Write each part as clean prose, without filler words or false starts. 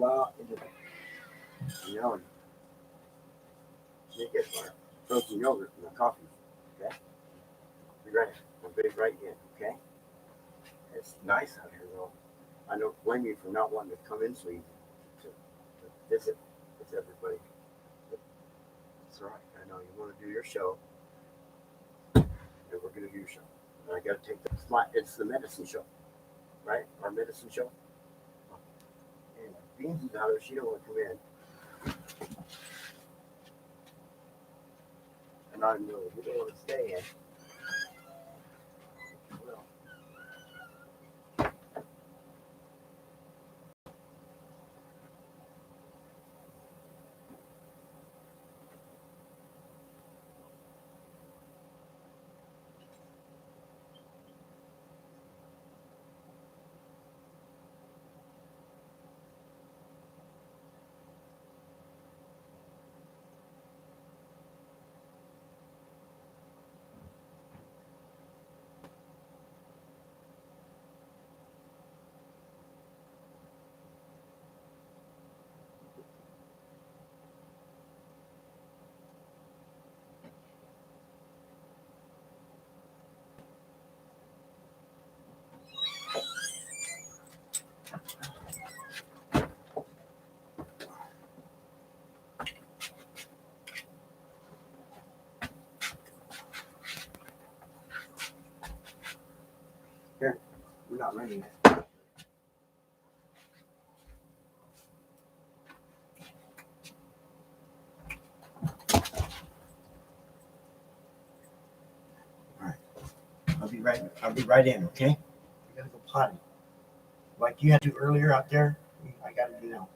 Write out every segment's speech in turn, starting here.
go out into and make it frozen yogurt and the coffee. Okay? Be right. I'll be right in. Okay? It's nice out here though. I don't blame you for not wanting to come in so easy to visit with everybody. But it's all right. I know you want to do your show, and we're going to do your show. And I got to take the slide. It's the medicine show, right? Our medicine show. And Beans is out there. She don't want to come in. And I know we don't want to stay in. Well, here, we're not ready yet. All right. I'll be right in, okay? I gotta go potty. Like you had to earlier out there, I gotta do now.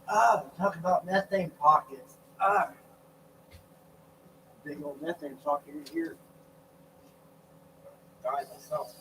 Talk about methane pockets. Big old methane pocket in here. Die myself.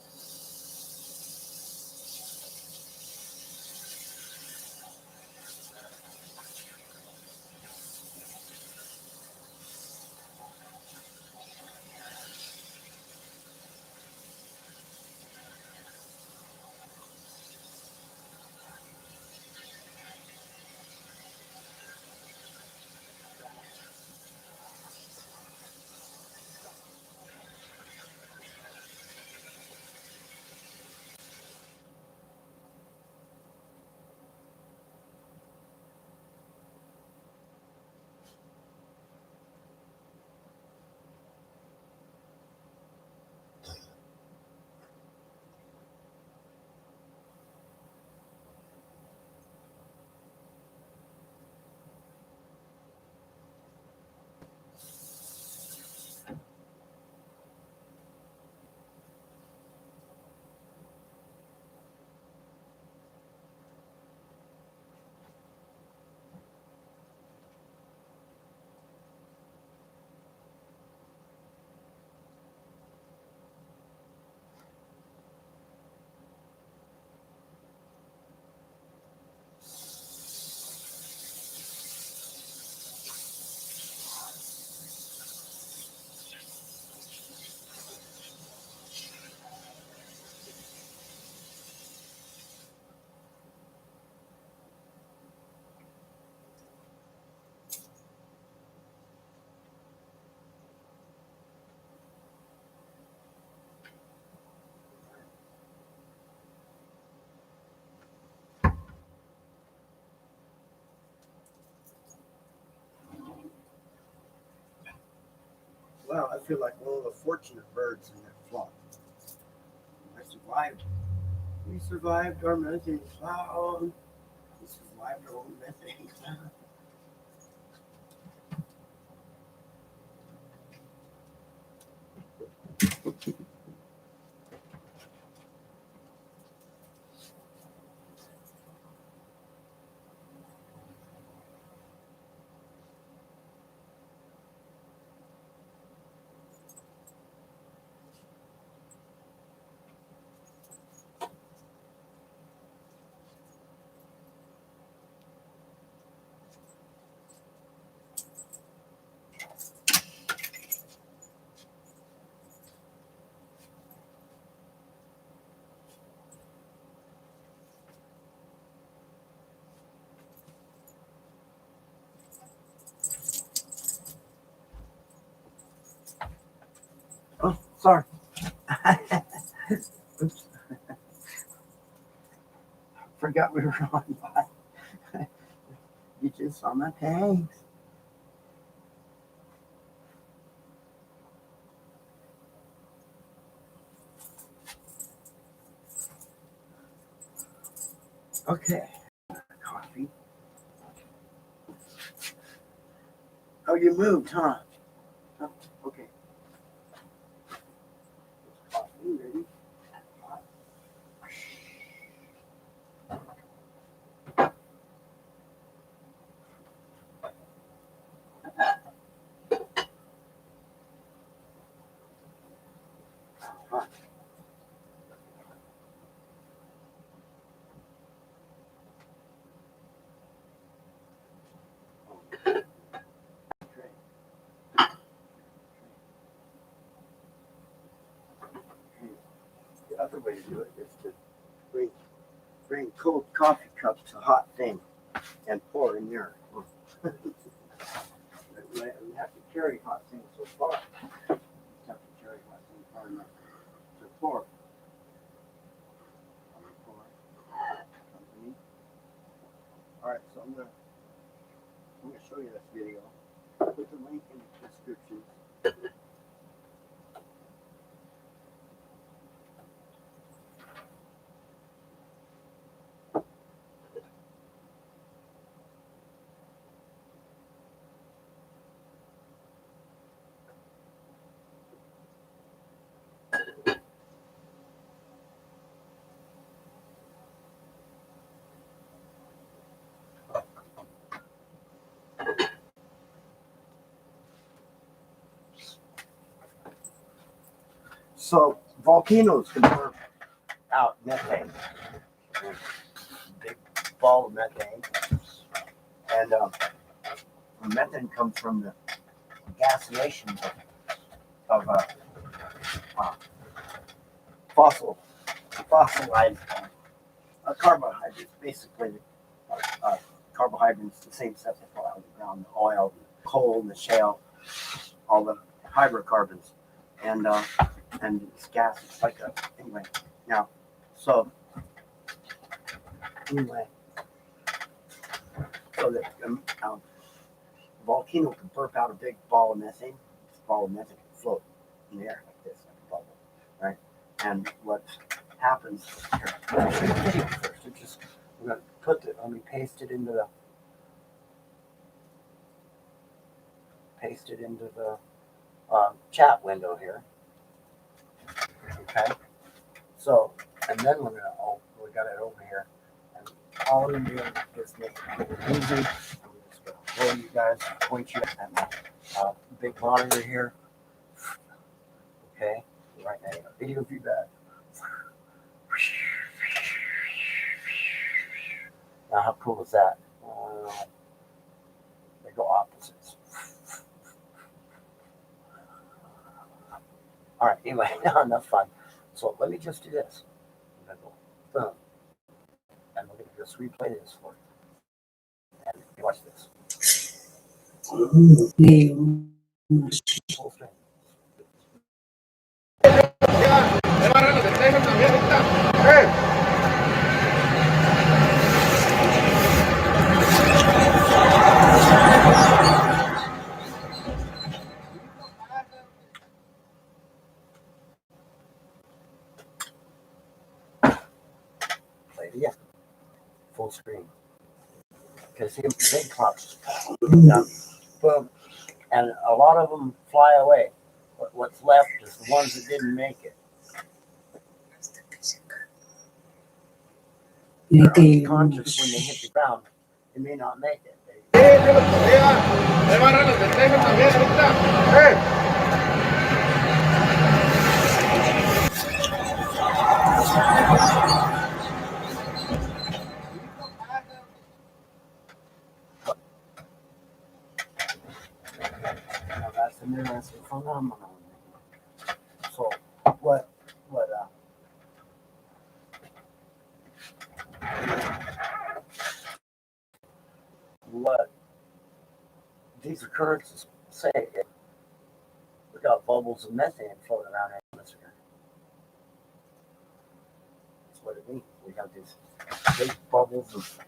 Wow, I feel like one of the fortunate birds in that flock. I survived. We survived our methane cloud. We survived our own methane cloud. Oh, sorry. Oops. Forgot we were on. You just saw my tanks. Okay. Coffee. Oh, you moved, huh? Oh, okay. Coffee ready. Hot. Okay. The other way to do it is to bring cold coffee cups to hot thing and pour in there. We have to carry hot things so far. We have to carry hot things far enough to pour. Company. All right, so I'm gonna show you this video. I'll put the link in the description. So volcanoes can burn out methane, big ball of methane, and methane comes from the gasination of fossilized carbohydrates. Basically, carbohydrates, the same stuff that fall out of the ground: the oil, the coal, the shale, all the hydrocarbons, and it's gas. It's like anyway. Now, so anyway, so that volcano can burp out a big ball of methane. This ball of methane can float in the air like this, like a bubble, right? And what happens here? Let me show you the video first. It just we're gonna let me paste it into the chat window here. Okay. So, and then we got it over here, and all we're gonna do is make it easy. I'm just gonna show you guys, point you at my big monitor here. Okay, right now, video view that. Now, how cool is that? They go opposites. All right, anyway, enough fun. So let me just do this. I'm gonna go boom, and we're gonna just replay this for you. And watch this. Full screen. Play it again. Full screen. Because see, big clouds. Yeah. Boom. And a lot of them fly away. But what's left is the ones that didn't make it. They're unconscious when they hit the ground. They may not make it. Now that's an interesting phenomenon. So what these occurrences say, we got bubbles of methane floating around our atmosphere. That's what it means. We have these big bubbles of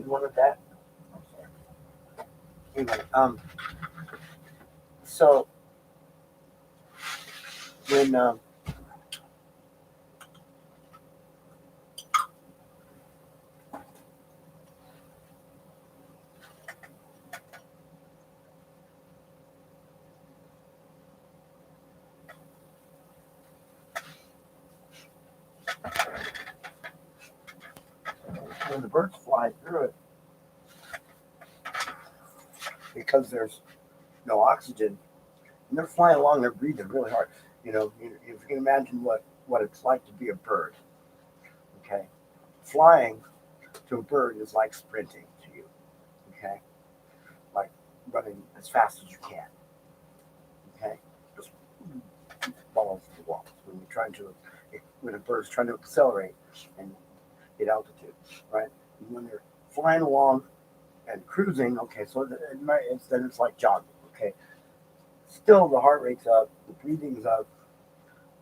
you wanted that? Anyway, so when the birds fly through it, because there's no oxygen, and they're flying along, they're breathing really hard. You know, if you can imagine what it's like to be a bird, okay? Flying to a bird is like sprinting to you, okay? Like running as fast as you can, when a bird's trying to accelerate and get altitude, right? And when they're flying along and cruising, okay, so then it's like jogging, okay. Still, the heart rate's up, the breathing's up,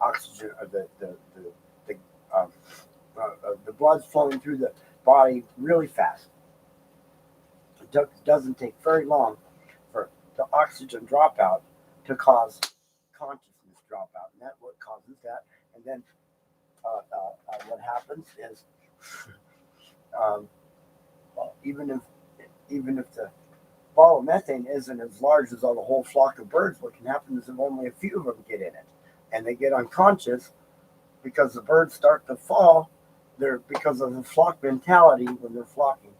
oxygen, the um, the blood's flowing through the body really fast. It doesn't take very long for the oxygen dropout to cause consciousness dropout, and that's what causes that. And then what happens is, um, well, even if the ball of methane isn't as large as all the whole flock of birds, what can happen is if only a few of them get in it, and they get unconscious because the birds start to fall. They're because of the flock mentality when they're flocking,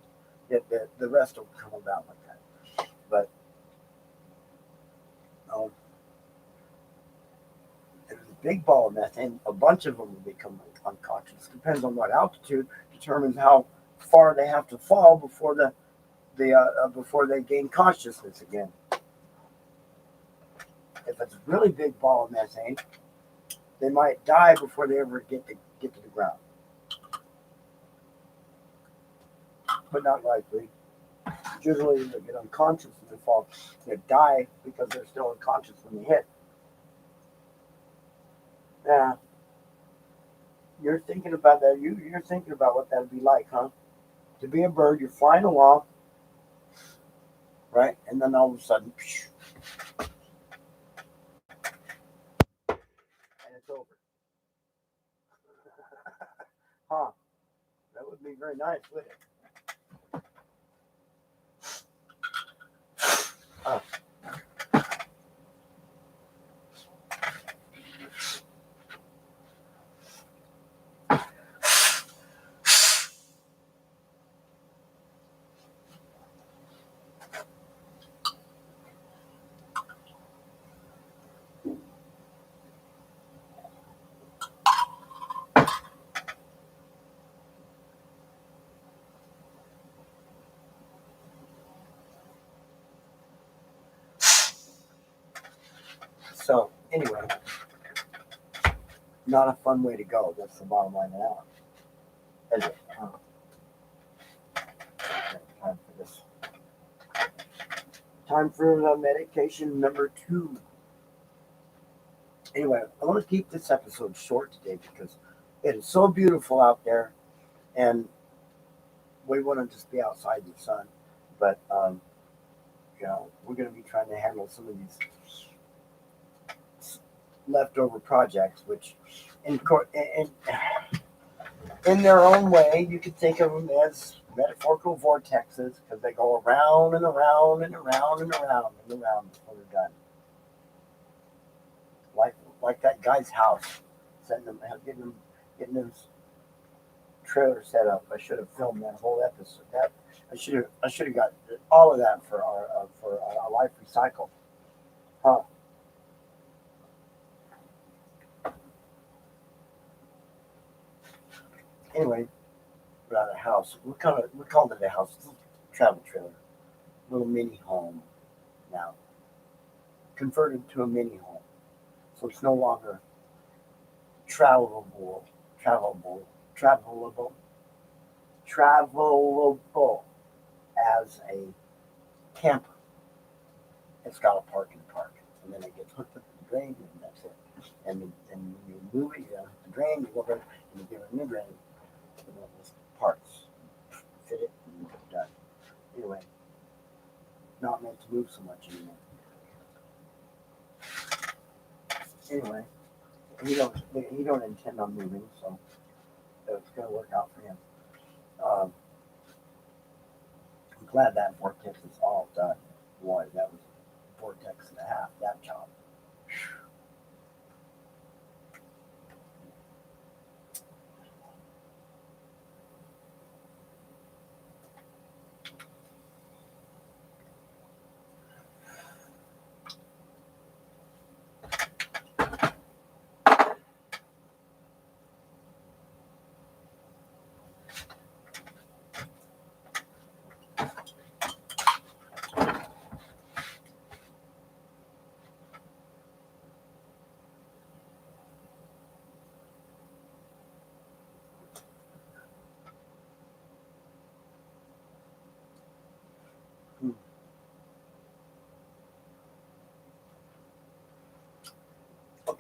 that the rest will come about like that. But um, if it's a big ball of methane, a bunch of them will become unconscious. Depends on what altitude determines how far they have to fall before they gain consciousness again. If it's a really big ball of methane, they might die before they ever get to the ground, but not likely. Usually, they get unconscious and they fall. They die because they're still unconscious when they hit. Yeah, you're thinking about that. You're thinking about what that would be like, huh? To be a bird, you're flying along, right, and then all of a sudden, and it's over. Huh? That would be very nice, wouldn't it? Huh. So anyway, not a fun way to go. That's the bottom line now. Anyway, time for this. Time for medication number 2. Anyway, I want to keep this episode short today because it is so beautiful out there, and we want to just be outside in the sun. But we're going to be trying to handle some of these leftover projects, which in their own way, you could think of them as metaphorical vortexes because they go around and around and around and around and around before they're done. Like that guy's house, getting his trailer set up. I should have filmed that whole episode. I should have got all of that for our life recycle. Huh? Anyway, we're at a house. We called it a house, travel trailer, little mini home now, converted to a mini home. So it's no longer travelable, travelable, travelable, travelable as a camper. It's got a parking park, and then it gets hooked up to the drain, and that's it. And when you move it, you have the drain, you go over and you give it a new drain, and then just parts, fit it, and done. Anyway, not meant to move so much anymore. Anyway, he don't intend on moving, so it's gonna work out for him. Um, I'm glad that vortex is all done. Boy, that was a vortex and a half. That job.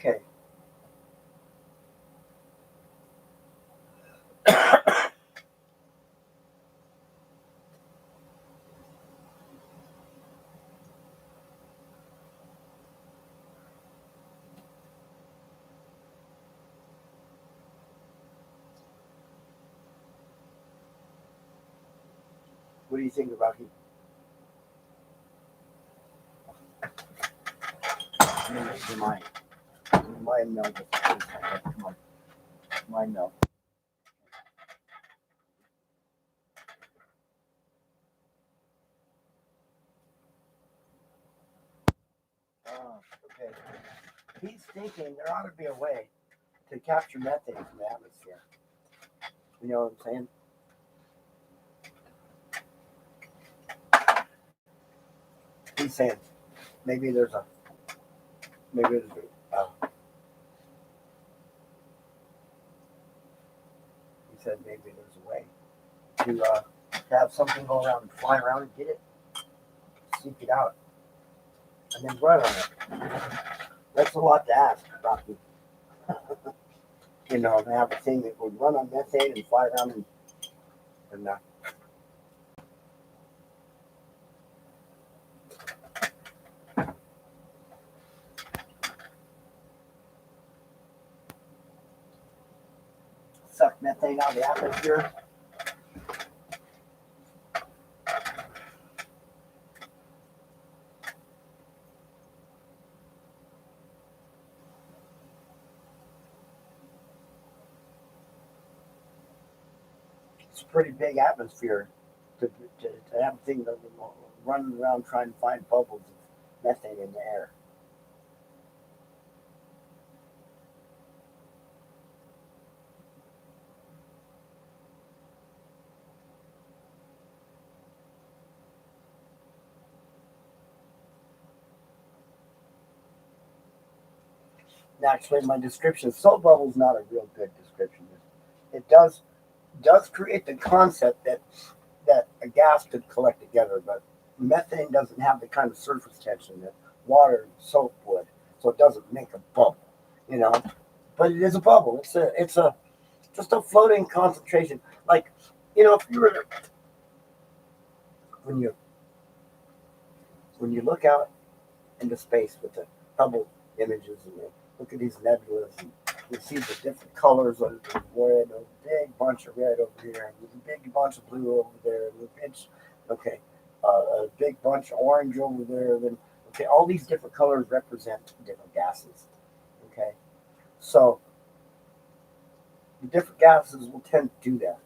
Okay. What do you think about heat? Mine. Mine melt. Come on. Mine melt. Okay. He's thinking there ought to be a way to capture methane from the atmosphere. You know what I'm saying? He's saying maybe there's a maybe there's he said maybe there's a way to have something go around and fly around and get it, seek it out, and then run on it. That's a lot to ask, Rocky. You know, to have a thing that would run on methane and fly around and suck methane out of the atmosphere. It's a pretty big atmosphere to have a thing that run around trying to find bubbles of methane in the air. Actually, my description, soap bubble is not a real good description. It does create the concept that a gas could collect together, but methane doesn't have the kind of surface tension that water and soap would, so it doesn't make a bubble, you know. But it is a bubble. It's a just a floating concentration. Like, you know, if you were when you when you look out into space with the Hubble images and you look at these nebulas and you see the different colors of red, a big bunch of red over here, and there's a big bunch of blue over there, and okay, a big bunch of orange over there. Then okay, all these different colors represent different gases. Okay, so the different gases will tend to do that.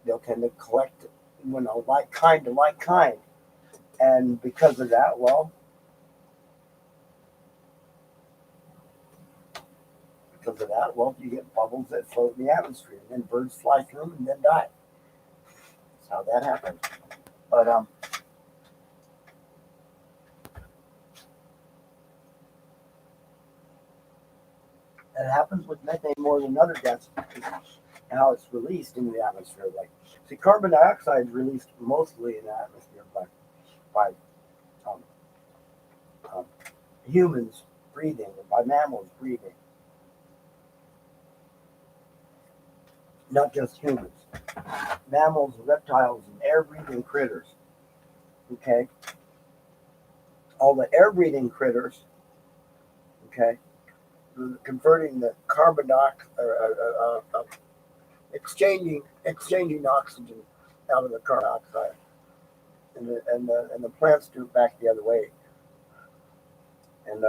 They'll tend to collect, you know, like kind to like kind, and because of that, well, you get bubbles that float in the atmosphere, and then birds fly through them and then die. That's how that happens. But it happens with methane more than other gases, and how it's released into the atmosphere. Like, see, carbon dioxide is released mostly in the atmosphere by um, um, humans breathing, or by mammals breathing, not just humans. Mammals, reptiles, and air-breathing critters. Okay, all the air-breathing critters. Okay, converting the carbon dioxide, exchanging oxygen out of the carbon dioxide, and the plants do it back the other way, and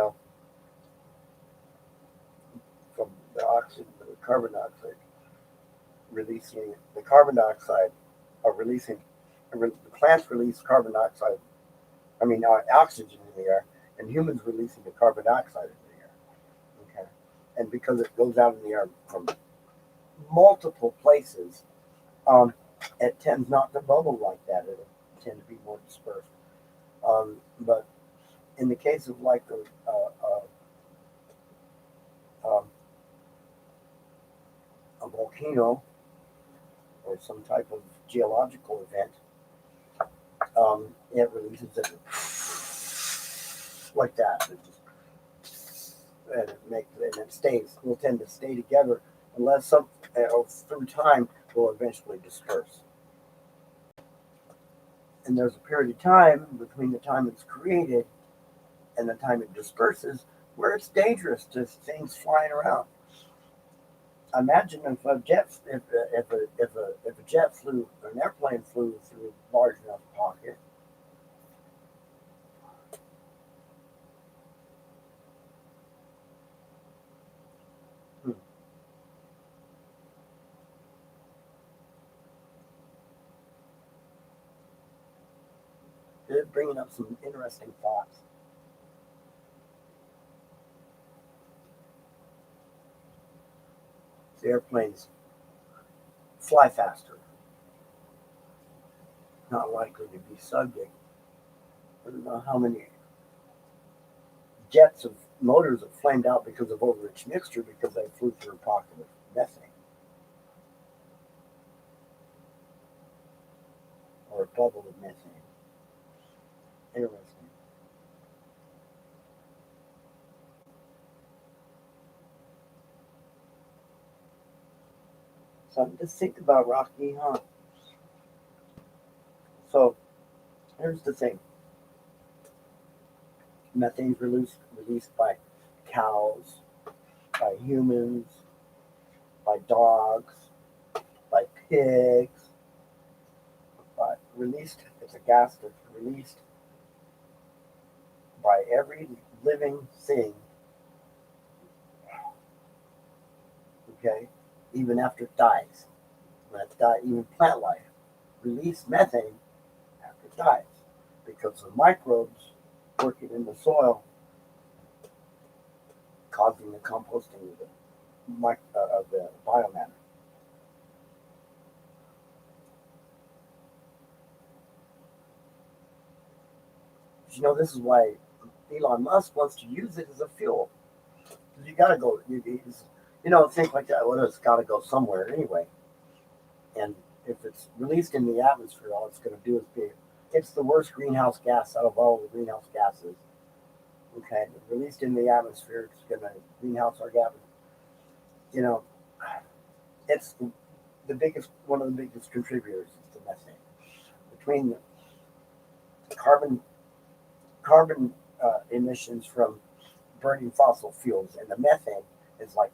from the oxygen to the carbon dioxide, releasing the carbon dioxide, or releasing the plants release carbon dioxide. I mean oxygen in the air, and humans releasing the carbon dioxide in the air. Okay, and because it goes out in the air from multiple places, um, it tends not to bubble like that. It'll tend to be more dispersed. But in the case of like um, a volcano or some type of geological event, it releases it like that. and it stays. Will tend to stay together unless through time will eventually disperse. And there's a period of time between the time it's created and the time it disperses where it's dangerous to things flying around. Imagine if a jet flew, an airplane flew through a large enough pocket. Hmm. It's bringing up some interesting thoughts. The airplanes fly faster, not likely to be subject. I don't know how many jets of motors have flamed out because of overrich mixture because they flew through a pocket of methane or a bubble of methane. Interesting. Something to think about, Rocky, huh? So here's the thing. Methane's released by cows, by humans, by dogs, by pigs, but it's a gas that's released by every living thing, okay, even after it dies. When it dies, even plant life release methane after it dies because the microbes working in the soil causing the composting of the biomatter. This is why Elon Musk wants to use it as a fuel. You got to go, think like that. Well, it's got to go somewhere anyway. And if it's released in the atmosphere, all it's going to do is it's the worst greenhouse gas out of all the greenhouse gases. Okay, released in the atmosphere, it's going to greenhouse our gas. You know, it's one of the biggest contributors to methane. Between the carbon emissions from burning fossil fuels and the methane, it's like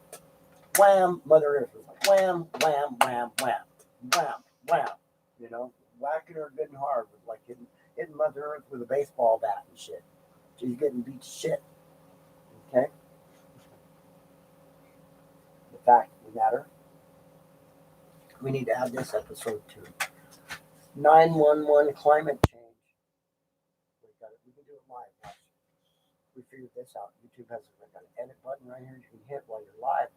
wham, Mother Earth was like wham, wham, wham, wham, wham, wham. Whacking her good and hard with like hitting Mother Earth with a baseball bat and shit. She's getting beat to shit. Okay? The fact of the matter, we need to add this episode to 911 climate change. We can do it live. Watch. We figured this out. YouTube has got an edit button right here you can hit while you're live.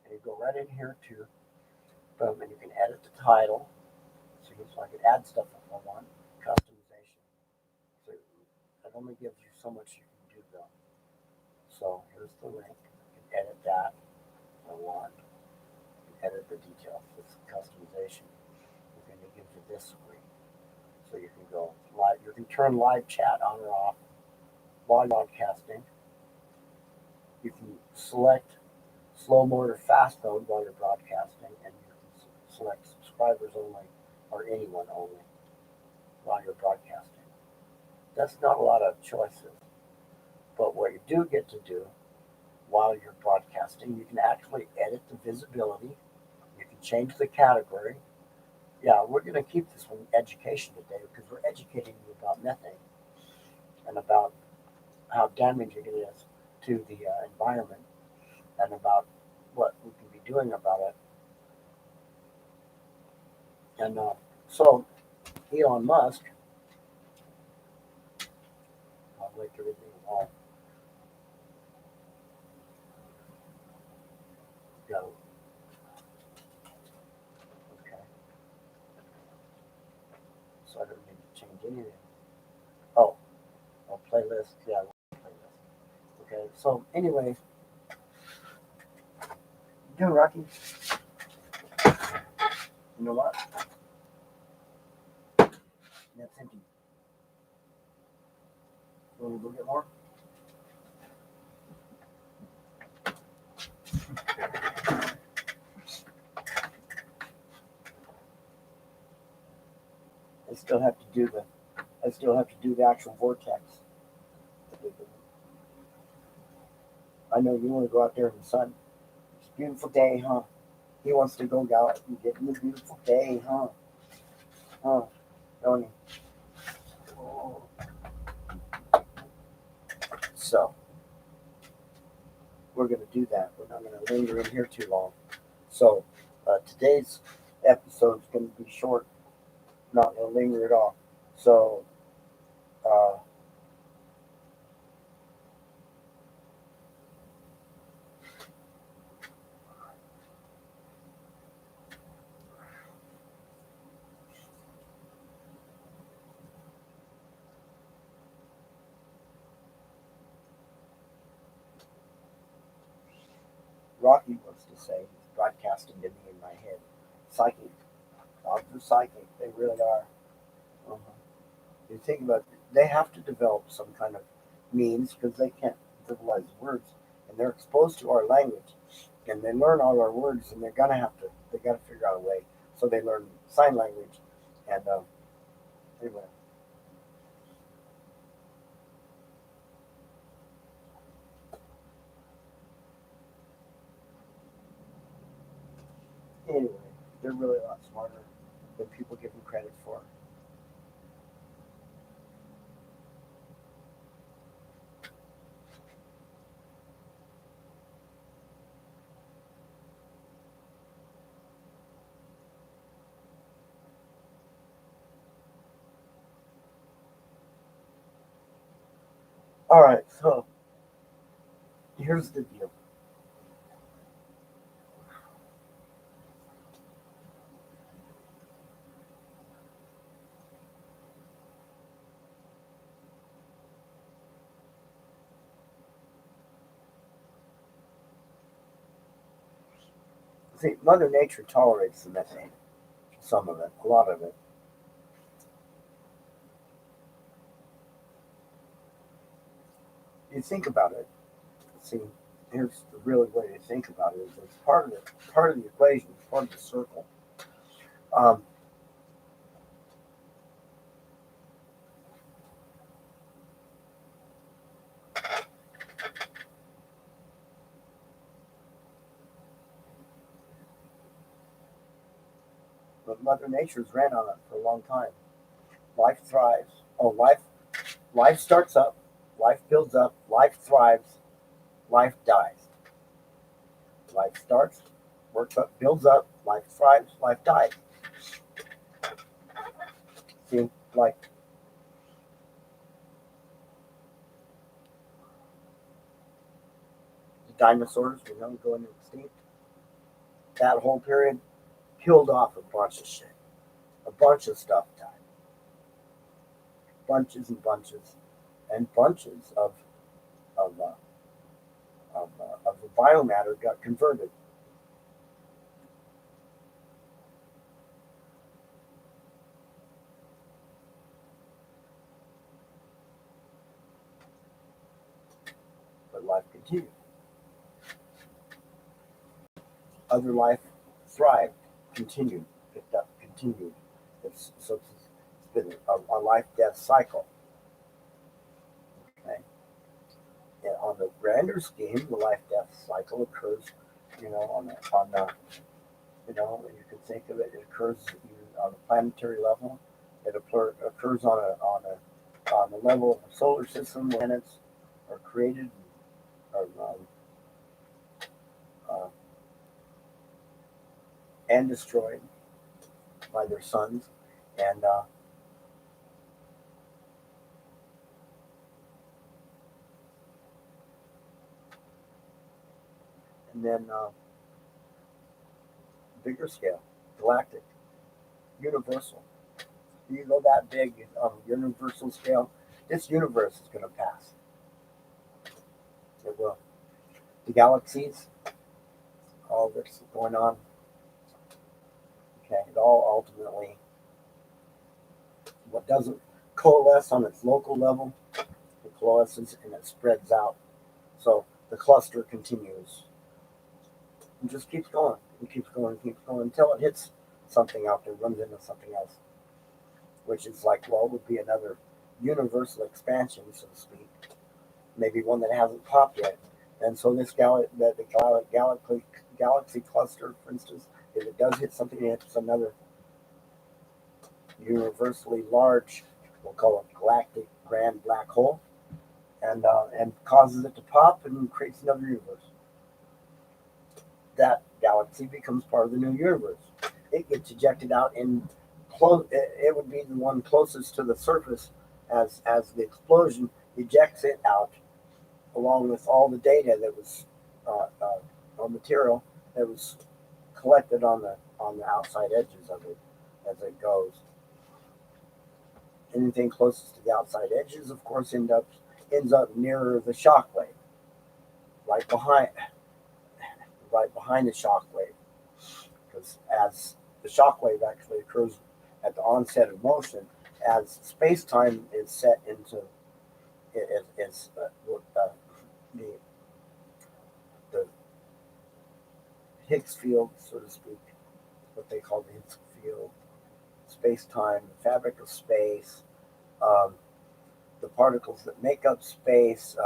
And you go right in here to boom, and you can edit the title. So I can add stuff if I want. Customization. So it only gives you so much you can do though. So here's the link. You can edit that if I want. You can edit the details. It's customization. And then it gives you this screen. So you can go live. You can turn live chat on or off while broadcasting. You can select slow mode or fast mode while you're broadcasting, and you can select subscribers only or anyone only while you're broadcasting. That's not a lot of choices, but what you do get to do while you're broadcasting, you can actually edit the visibility. You can change the category. Yeah, we're going to keep this one education today because we're educating you about methane and about how damaging it is to the environment and about what we can be doing about it. And so Elon Musk, I'll wait everything all go. Okay. So I don't need to change anything. Oh, playlist. Yeah, playlist. Okay. So anyway, you doing Rocky? You know what? That's empty. Want to go get more? still have to do the actual vortex. I know you want to go out there in the sun. It's a beautiful day, huh? He wants to go out and get in the beautiful day, huh? Huh? Don't he? Oh. So we're gonna do that. We're not gonna linger in here too long. So today's episode is gonna be short. Not gonna linger at all. So uh, Rocky wants to say he's broadcasting to me in my head. Psychic. Dogs are psychic. They really are. Uh-huh. You think about it, they have to develop some kind of means because they can't visualize words, and they're exposed to our language, and they learn all our words, and they gotta figure out a way. So they learn sign language, and anyway, anyway, they're really a lot smarter than people give them credit for. All right, so here's the deal. See, Mother Nature tolerates the methane, some of it, a lot of it. You think about it. See, here's the really way to think about it: is it's part of the equation, it's part of the circle. Um, but Mother Nature's ran on it for a long time. Life thrives. Oh, life starts up, life builds up, life thrives, life dies. Life starts, works up, builds up, life thrives, life dies. See, like the dinosaurs, going extinct. That whole period killed off a bunch of shit. A bunch of stuff died. Bunches and bunches and bunches of of the biomatter got converted, but life continued. Other life thrived, continued, picked up, continued. It's been a life death cycle. Okay? And on the grander scheme, the life death cycle occurs, on the you can think of it. It occurs on a planetary level. It occurs on the level of the solar system. Planets are created, are, uh, and destroyed by their suns, and then bigger scale, galactic, universal. You go that big on a universal scale, this universe is going to pass. It will. The galaxies, all that's going on, okay, it all ultimately, what doesn't coalesce on its local level, it coalesces and it spreads out. So the cluster continues. It just keeps going. It keeps going, keeps going until it hits something out there, runs into something else. which is like, well, would be another universal expansion, so to speak, maybe one that hasn't popped yet. And so this galaxy cluster, for instance, if it does hit something, it's another universally large, we'll call it galactic grand black hole, and causes it to pop and creates another universe. That galaxy becomes part of the new universe. It gets ejected out in close. It would be the one closest to the surface as the explosion ejects it out, along with all the data that was or material that was collected on the outside edges of it as it goes. Anything closest to the outside edges, of course, ends up nearer the shock wave, right behind the shock wave, because as the shock wave actually occurs at the onset of motion, as space time is set into the the Higgs field, so to speak, what they call the Higgs field, space time, the fabric of space, um, the particles that make up space,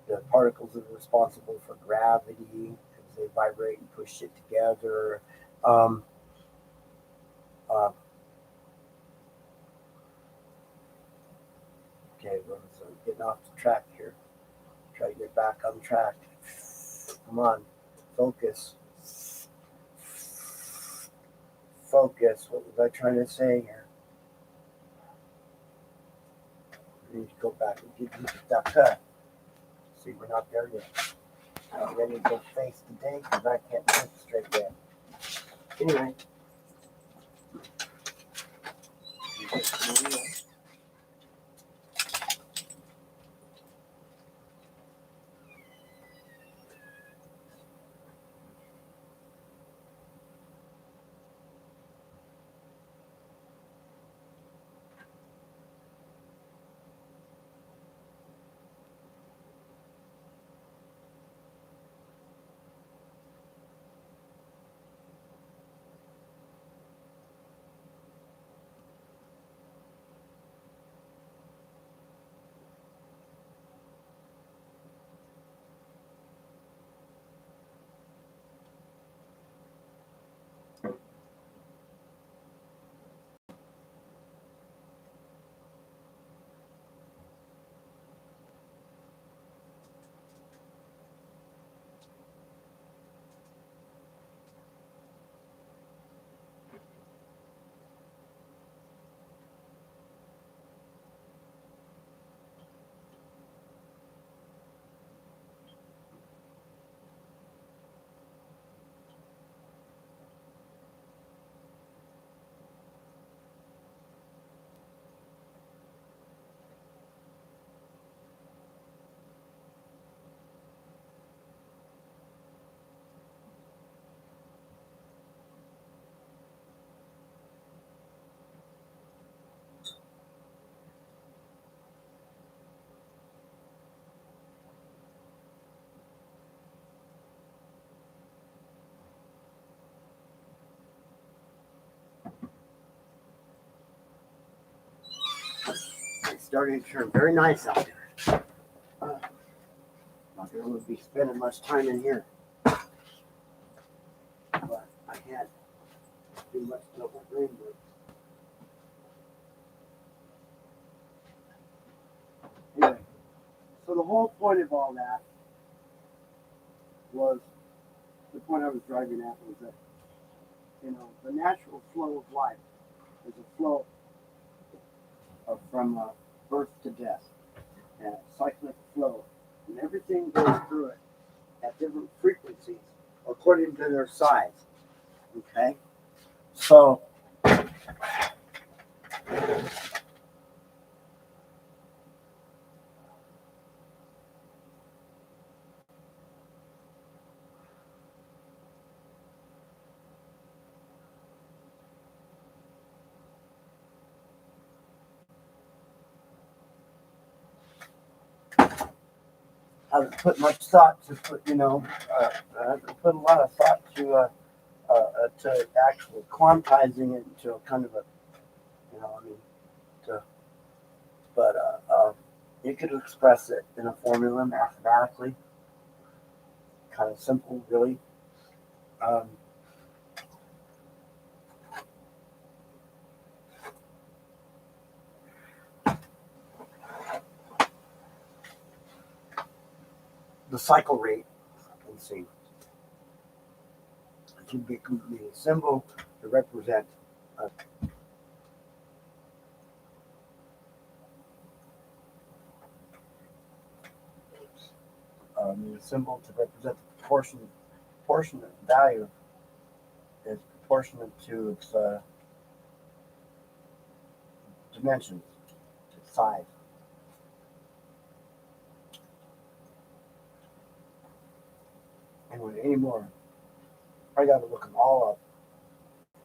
the particles that are responsible for gravity because they vibrate and push it together. Um, uh, okay, well, so I'm getting off the track here. Try to get back on track. Come on, focus. Focus. What was I trying to say here? I need to go back and get that cut. See, we're not there yet. I'm ready to go face today because I can't think straight yet. Anyway. It's starting to turn very nice out there. Not going to be spending much time in here, but I can't do much till my brain works. Anyway, so the whole point of all that was the point I was driving at was that the natural flow of life is a flow from birth to death, and a cyclic flow, and everything goes through it at different frequencies according to their size. Okay, so I haven't put much thought to I haven't put a lot of thought to actually quantizing it into a kind of a, I mean, but you could express it in a formula mathematically, kind of simple, really. Um, the cycle rate, let's see, it can be a symbol to represent uh, a symbol to represent the proportionate value is proportionate to its dimensions, its size. Anyway, anymore. I got to look them all up.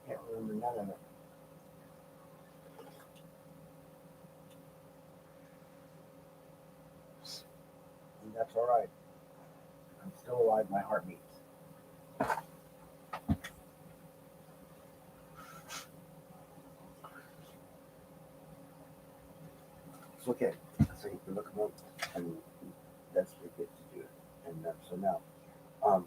Can't remember none of it. And that's all right. I'm still alive. My heart beats. It's okay. So you can look them up, and that's what we get to do. And so now, um,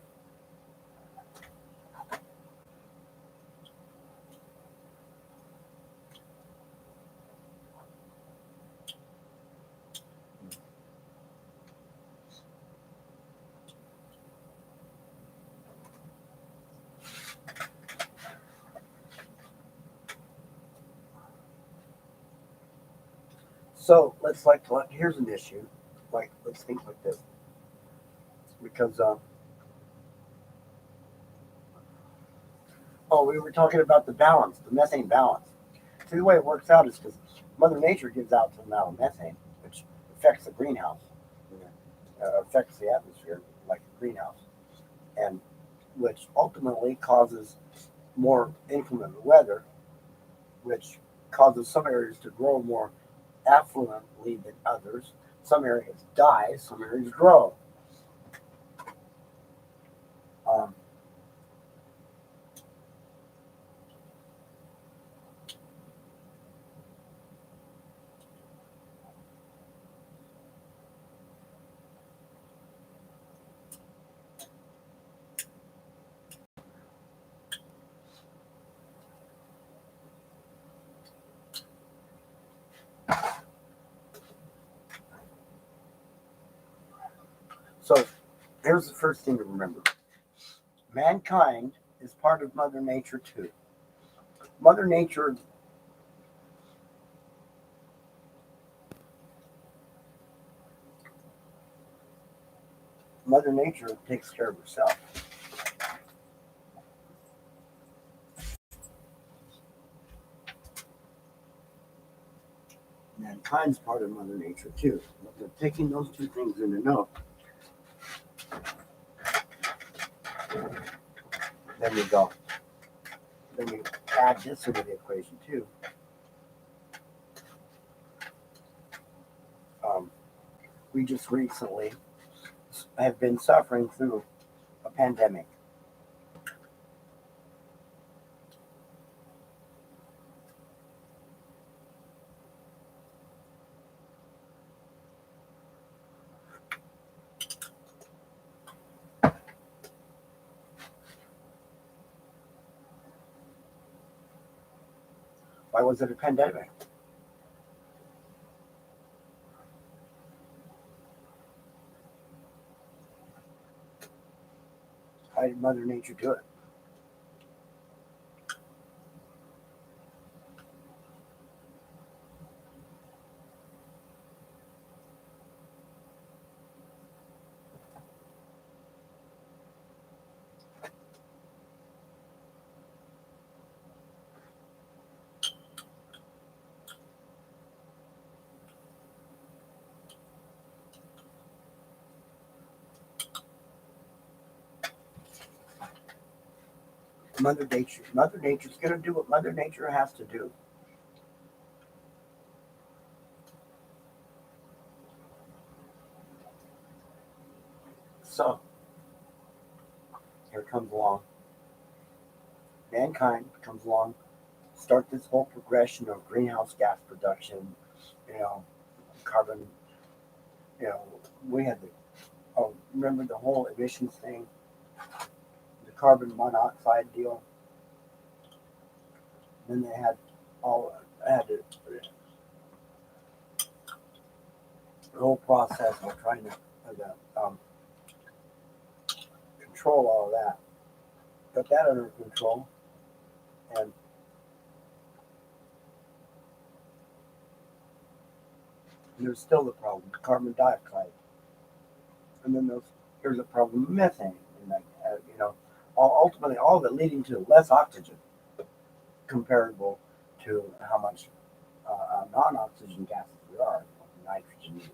so here's an issue. Let's think like this, because we were talking about the balance, the methane balance. See, the way it works out is because Mother Nature gives out some amount of methane, which affects the greenhouse, affects the atmosphere like a greenhouse, and which ultimately causes more inclement weather, which causes some areas to grow more affluently than others. Some areas die, some areas grow. Um, so here's the first thing to remember: mankind is part of Mother Nature too. Mother Nature, Mother Nature takes care of herself. Mankind's part of Mother Nature too. But taking those two things into note, then we go. Then we add this into the equation too. Um, we just recently have been suffering through a pandemic. Why was it a pandemic? Why did Mother Nature do it? Mother Nature. Mother Nature's going to do what Mother Nature has to do. So here comes along. Mankind comes along, start this whole progression of greenhouse gas production, you know, carbon, we had remember the whole emissions thing, the carbon monoxide deal. Then they had the whole process of trying to control all of that. Got that under control, and there's still the problem, carbon dioxide, and then there's a problem with methane, and ultimately all of it leading to less oxygen comparable to how much non-oxygen gases there are, like nitrogen,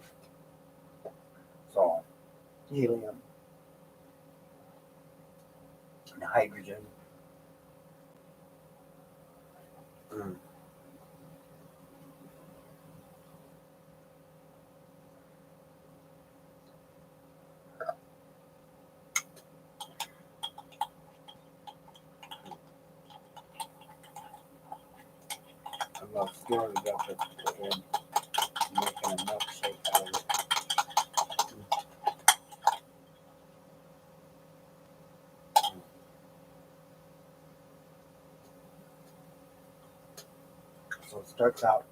so on, helium, and hydrogen. Mm. I'm stirring it up and making a milkshake out of it. So it starts out,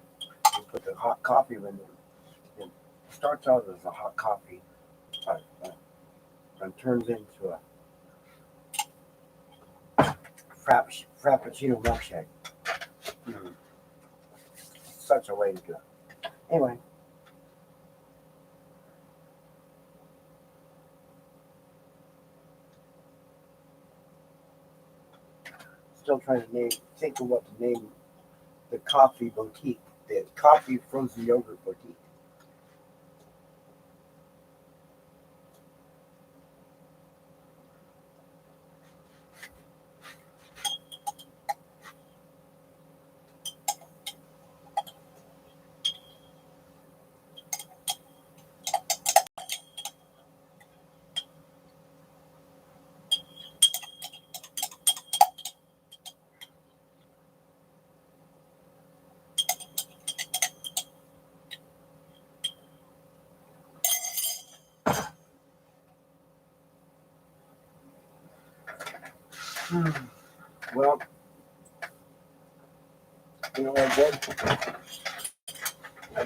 you put the hot coffee in there. It starts out as a hot coffee, and turns into a frappuccino milkshake. Mm. Such a way to do it. Anyway, still trying to think of what to name the coffee boutique, the coffee frozen yogurt boutique. Well, you know what I did? There's a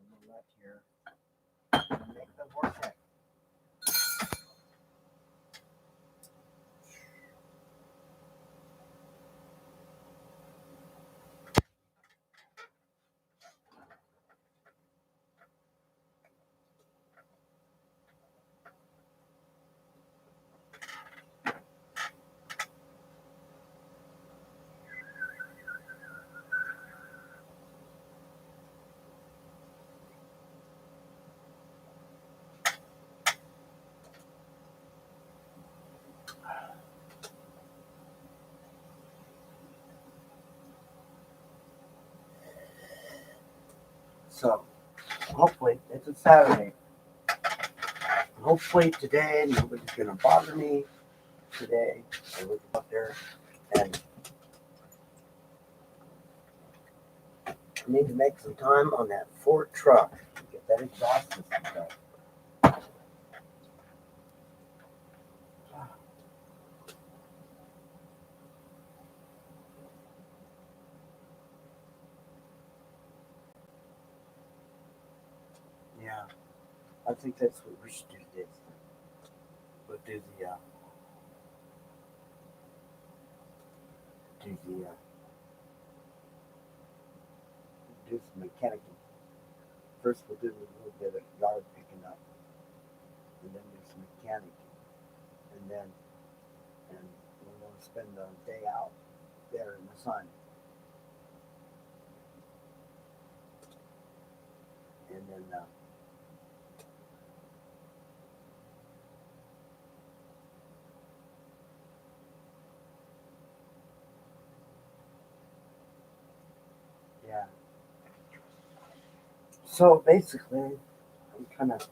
little left here. Make the vortex. So, hopefully, it's a Saturday. Hopefully today nobody's gonna bother me today. I look up there and I need to make some time on that Ford truck. Get that exhaust system done. Yeah, I think that's what we should do today. We'll do the do some mechanical. First we'll do a little bit of yard picking up, and then do some mechanic, and we're going to spend the day out there in the sun, and then yeah. So basically, I'm kind of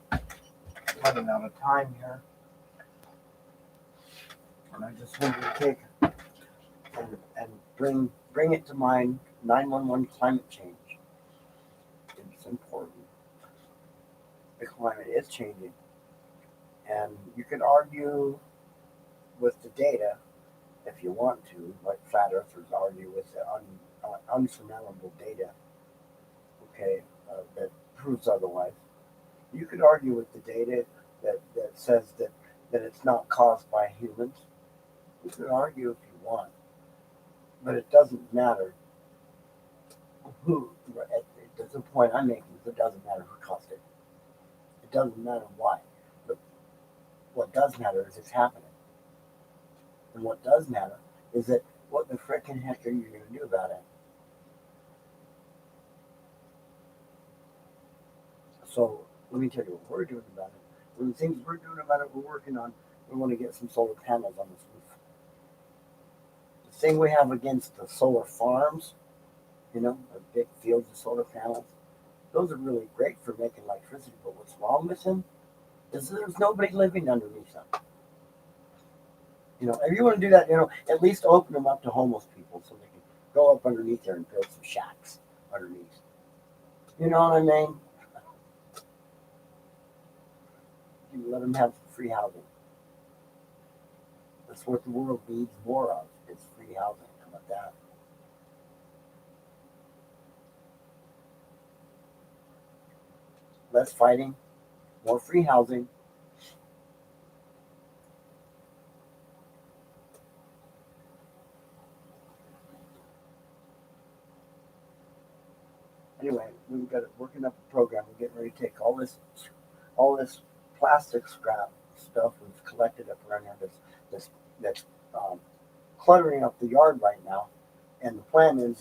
running out of time here, and I just wanted to take and bring bring it to mind, 911 climate change. It's important. The climate is changing. And you can argue with the data if you want to, like flat earthers argue with the unsurmountable data, okay, that proves otherwise. You could argue with the data that says that it's not caused by humans. You can argue if you want, but it doesn't matter who. The point I'm making is it doesn't matter who caused it. It doesn't matter why. But what does matter is it's happening. And what does matter is that what the frickin' heck are you going to do about it? So let me tell you what we're doing about it. One of the things we're doing about it, we're working on. We want to get some solar panels on this roof. The thing we have against the solar farms, the big fields of solar panels, those are really great for making electricity. But what's wrong with them is there's nobody living underneath them. If you want to do that, at least open them up to homeless people so they can go up underneath there and build some shacks underneath. You know what I mean? You let them have free housing. That's what the world needs more of, is free housing. How about that? Less fighting, more free housing. Anyway, we've got working up a program. We're getting ready to take all this plastic scrap stuff we've collected up around here that's um, cluttering up the yard right now. And the plan it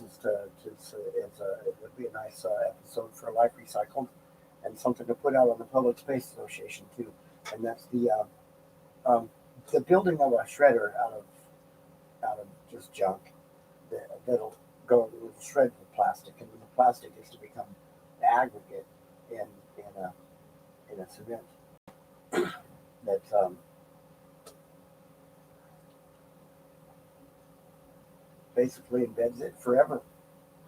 would be a nice episode for Life Recycled and something to put out on the Public Space Association too. And that's the building of a shredder out of just junk that'll go with shred the plastic, and the plastic is to become the aggregate in a cement that basically embeds it forever.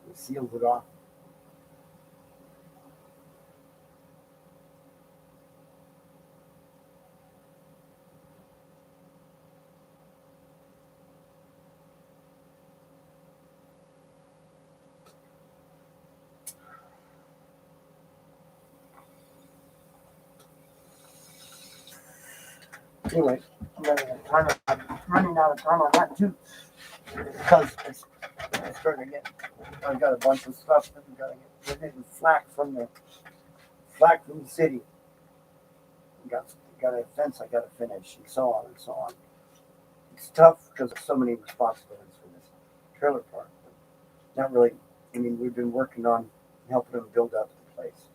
It seals it off. Anyway, I'm running out of time on that too, because it's starting to get. I've got a bunch of stuff that we're getting flack from the city. Got a fence I got to finish, and so on and so on. It's tough because there's so many responsibilities for this trailer park. But not really. I mean, we've been working on helping them build up the place,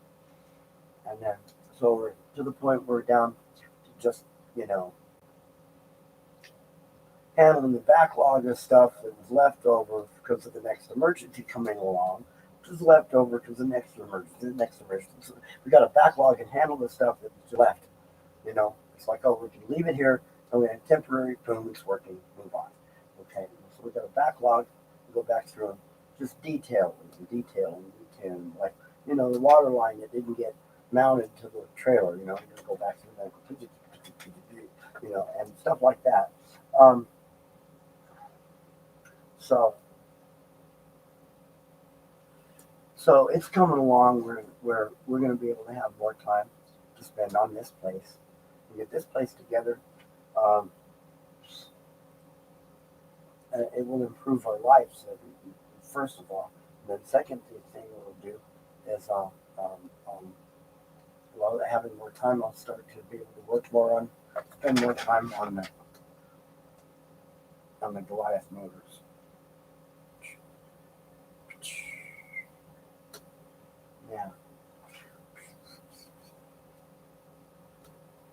and then so we're to the point where we're down to just you know handling the backlog of stuff that was left over because of the next emergency coming along, which is left over because the next emergency. So we got a backlog and handle the stuff that's left. It's like, oh, we can leave it here, and we have temporary, boom, it's working, move on. Okay, so we got a backlog, we go back through and just detailing, like, the water line that didn't get mounted to the trailer, you go back through that, and stuff like that. Um, so, so it's coming along where we're going to be able to have more time to spend on this place and get this place together. Um, it will improve our lives, first of all. And then second thing it will do is, um, um, well, having more time, I'll start to be able to spend more time on the Goliath motors. Yeah,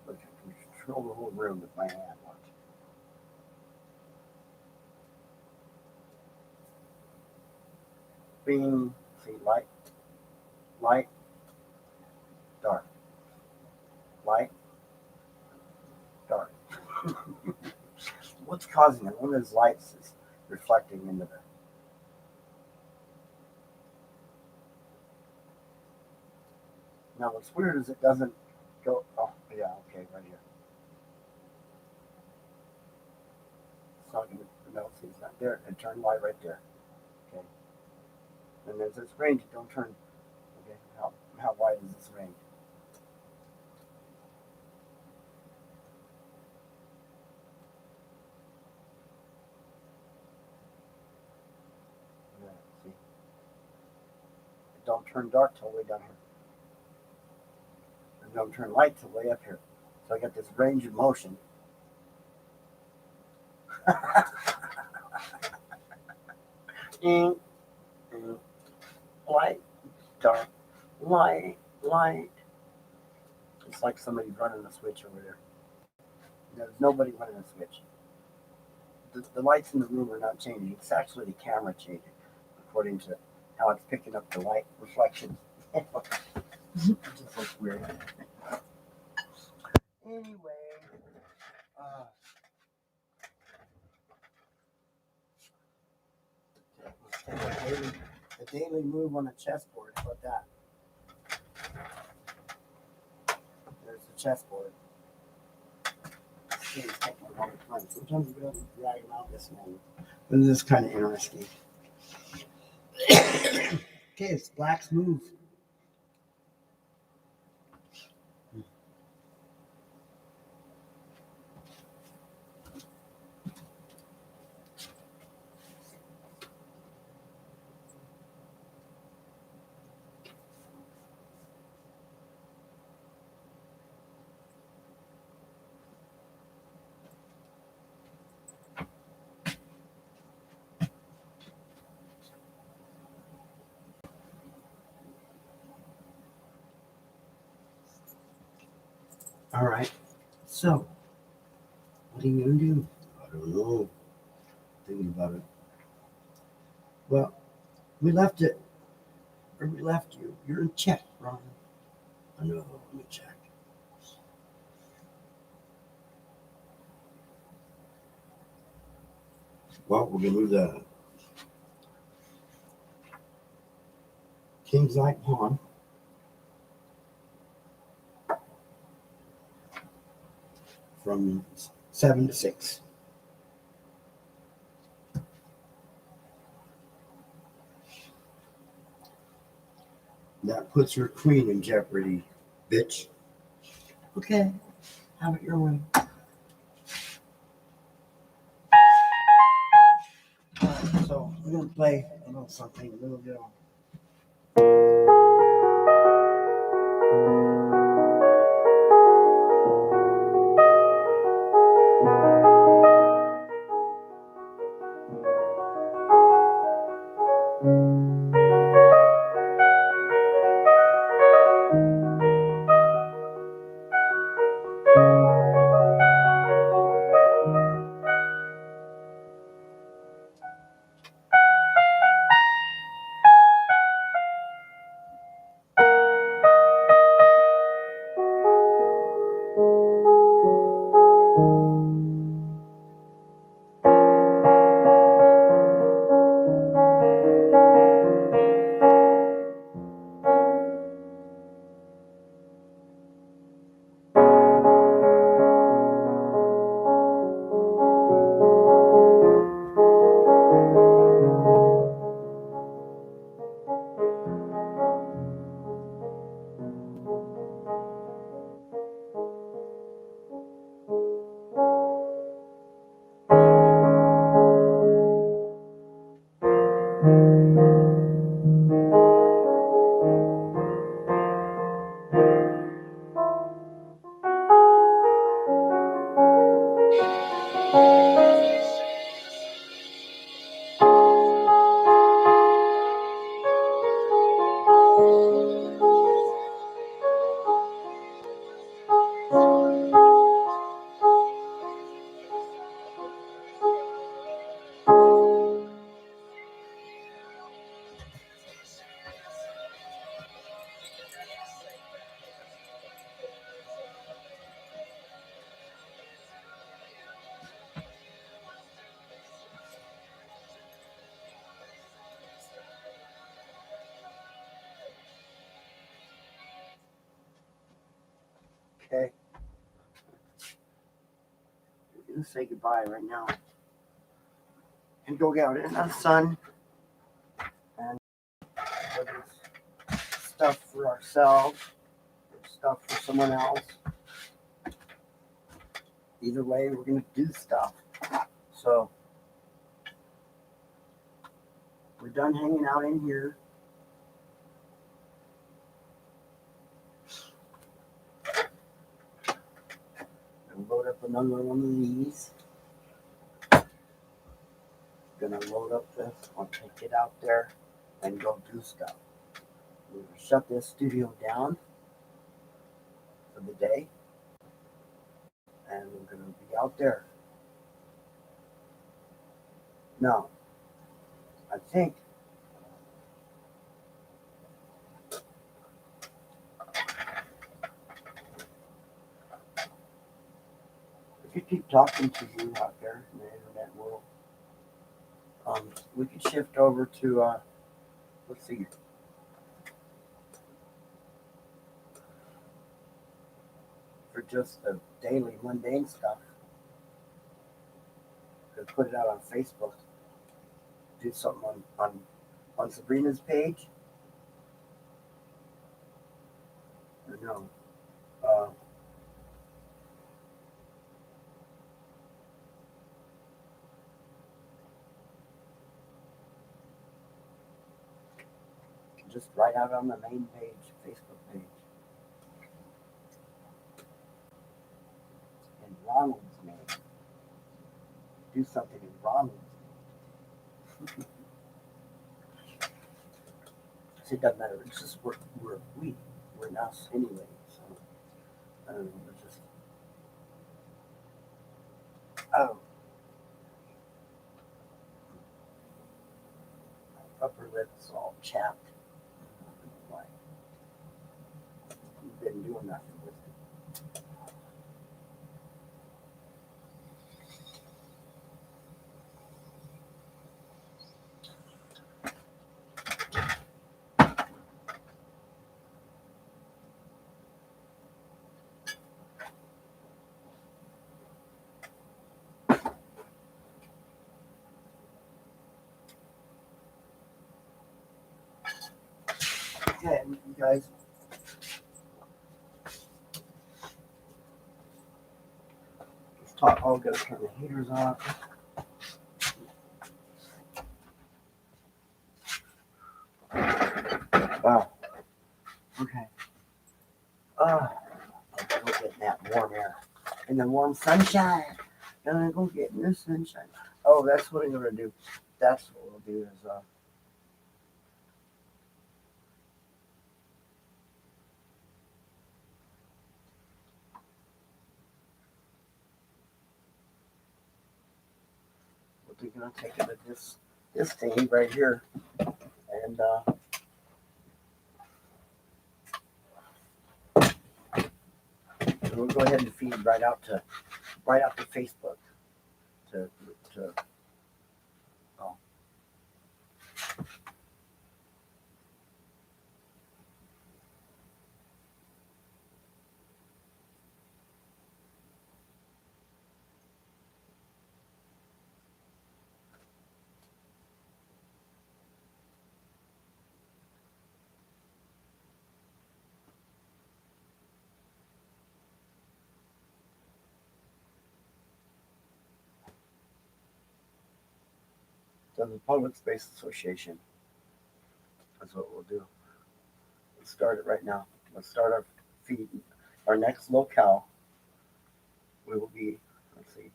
look, I can control the whole room with my hand. Watch. Beam, see, light, dark, light, dark. What's causing it? One of those lights is reflecting into the Now what's weird is it doesn't go. Oh yeah, okay, right here. So I'm gonna no, see, it's not there. And turn light right there. Okay. And there's this range. Don't turn. Okay. How wide is this range? Yeah, see. Don't turn dark till way down here. And don't turn light till way up here. So I got this range of motion. Ing, ing, light, dark, light, light. It's like somebody's running a switch over there. There's nobody running a switch. The lights in the room are not changing. It's actually the camera changing, according to how it's picking up the light reflections. It just looks weird. Anyway, let's take a daily move on a chessboard. How about that? There's the chessboard. This game's taking a long time. Sometimes we have to drag them out this long. But this is kind of interesting. Okay, it's Black's move. All right. So, what are you going to do? I don't know. Thinking about it. Well, we left it, or we left you. You're in check, Ron. I know. Let me check. Well, we're going to move the King's Knight Pawn from 7 to 6. That puts her queen in jeopardy, bitch. Okay, have it your way. Alright, so we're going to play a little something, a little bit. Okay. We're gonna say goodbye right now and go out in the sun and whether it's stuff for ourselves or stuff for someone else. Either way, we're gonna do stuff. So we're done hanging out in here. And load up another one of these. Gonna load up this. I'll take it out there and go do stuff. We're gonna shut this studio down for the day, and we're gonna be out there. Now, I think if you keep talking to you out there in the internet world, we could shift over to let's see, for just the daily mundane stuff. Could put it out on Facebook. Do something on Sabrina's page. Or no. Just right out on the main page, Facebook page. In Ronald's name. Do something in Ronald's name. It doesn't matter. It's just we're us anyway. So I don't know. We're just oh, my upper lip's all chapped. Why? You've been doing nothing with it. Okay, you guys. Let's talk. Oh, gotta turn the heaters off. Wow. Okay. I'm go get that warm air and the warm sunshine. And I go get in the sunshine. Oh, that's what I'm gonna do. That's what we'll do is we're gonna take it to this thing right here and we'll go ahead and feed right out to Facebook to oh. So the Public Space Association. That's what we'll do. Let's start it right now. Let's start our feed. Our next locale. We will be. Let's see.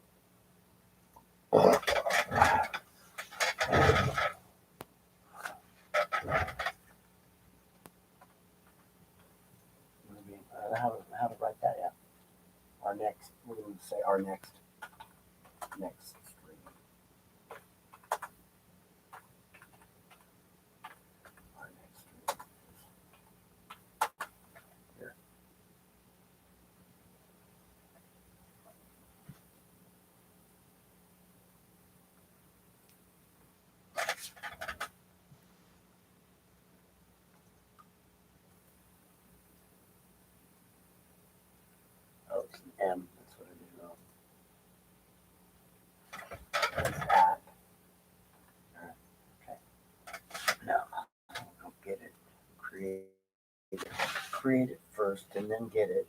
How to write that out. Our next. We're going to say our next stream. Our next stream. Here. create it first and then get it.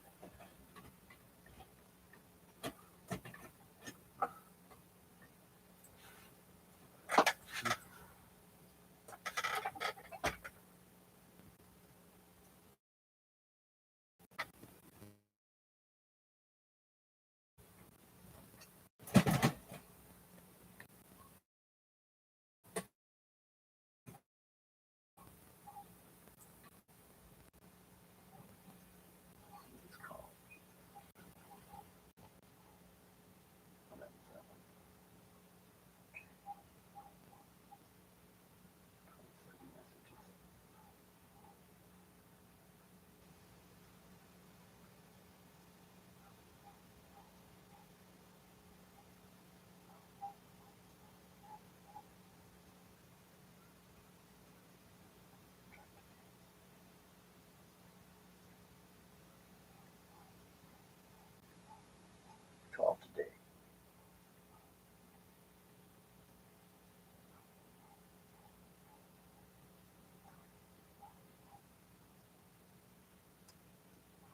Call today.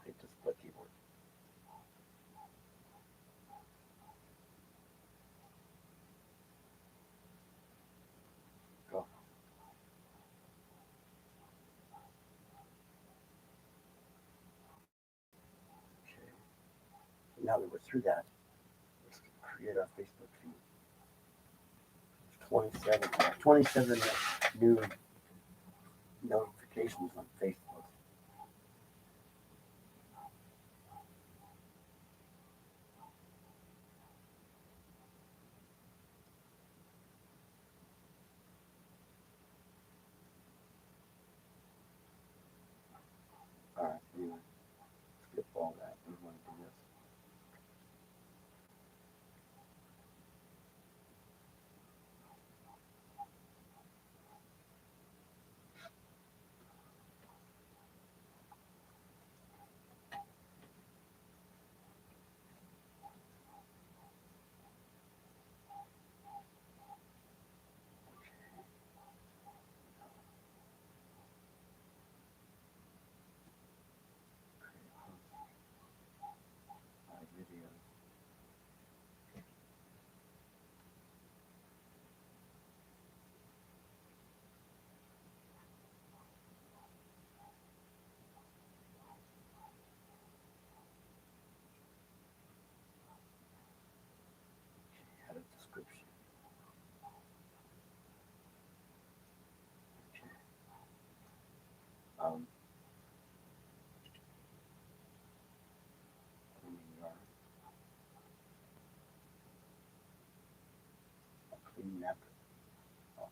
Hit the split keyboard. Go. Okay. Now that we're through that, let's create our Facebook feed. 27 new notifications on Facebook. All right, anyway, skip all that. We want to do this. My video. Add a description. Okay. Clean that. Oh,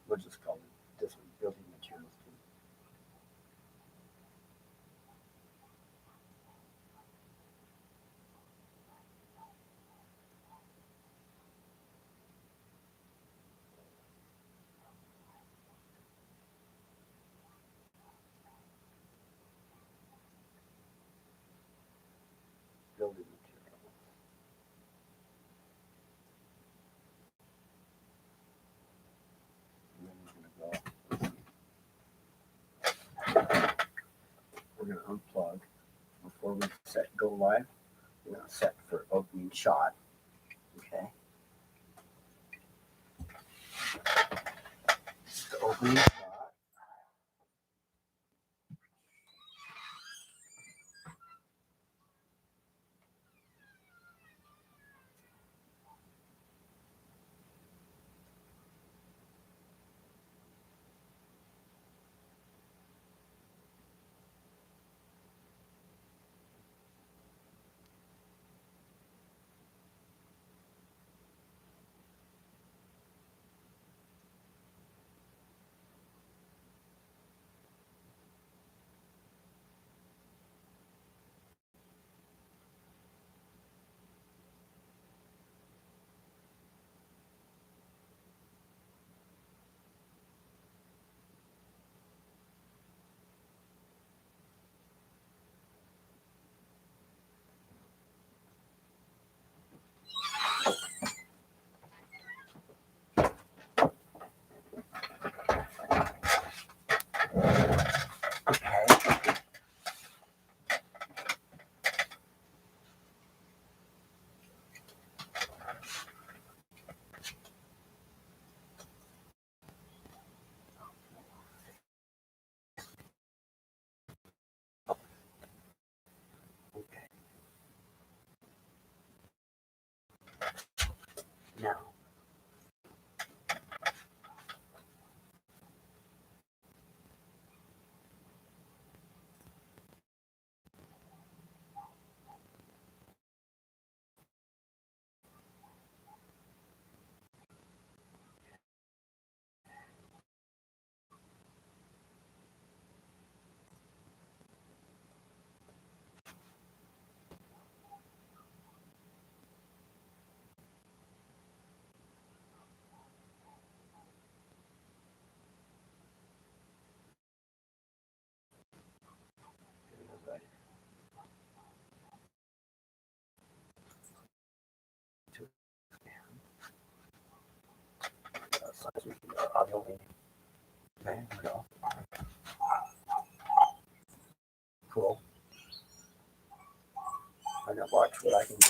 we'll just call it this one, building materials too. Building materials. And then we're gonna unplug before we set go live. We're gonna set for opening shot. Okay. The opening shot. cool. I'm gonna watch what I can do.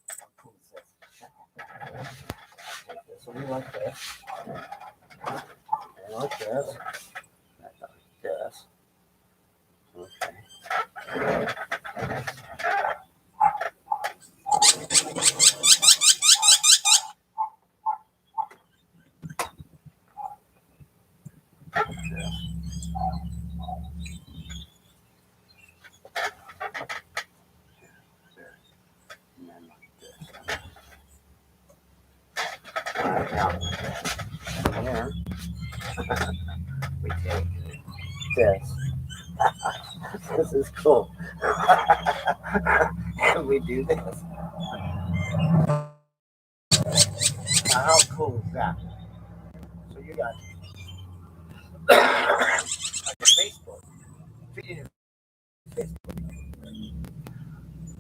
How cool is this? Take this one like this, and like this, and like this. Okay. And then like this. Alright, now from here we take this. This is cool. And we do this. Now, how cool is that? So you got like Facebook, feeding Facebook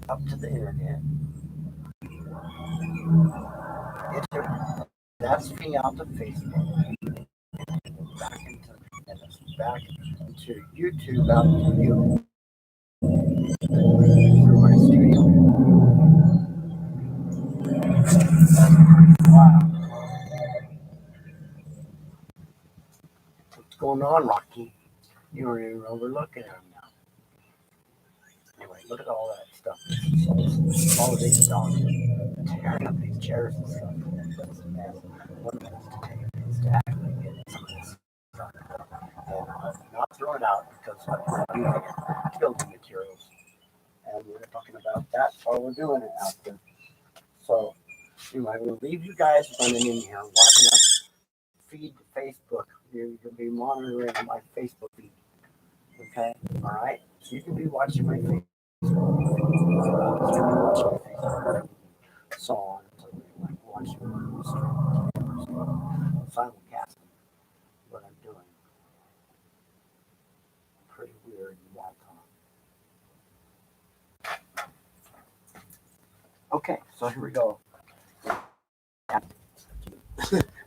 up to the internet. That's feeding out to Facebook, back into back into YouTube, out to you through my studio. Wow, what's going on, Rocky? You don't even overlooking him now. Anyway, look at all that stuff. All of these dogs tearing up these chairs and stuff. That's a mess. One of them is to actually get some of this stuff and not throw it out because I'm using it, building materials. And we're talking about that while we're doing it out there. So, anyway, we'll leave you guys running in here, watching us feed to Facebook. You can be monitoring my Facebook feed. Okay? All right? So you can be watching my Facebook. So on. So like watching the stream, simulcasting what I'm doing. Pretty weird and wild time. Okay, so here we go.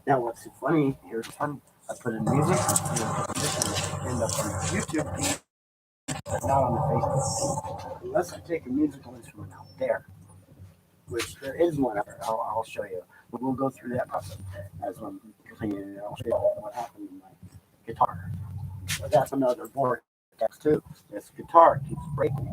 Now what's funny, here's fun. I put in music and end up on the YouTube feed, but not on the Facebook feed. Unless I take a musical instrument out there, which there is one out there. I'll show you. We'll go through that process as I'm cleaning it. I'll show you what happened in my guitar. But that's another vortex too. This guitar keeps breaking.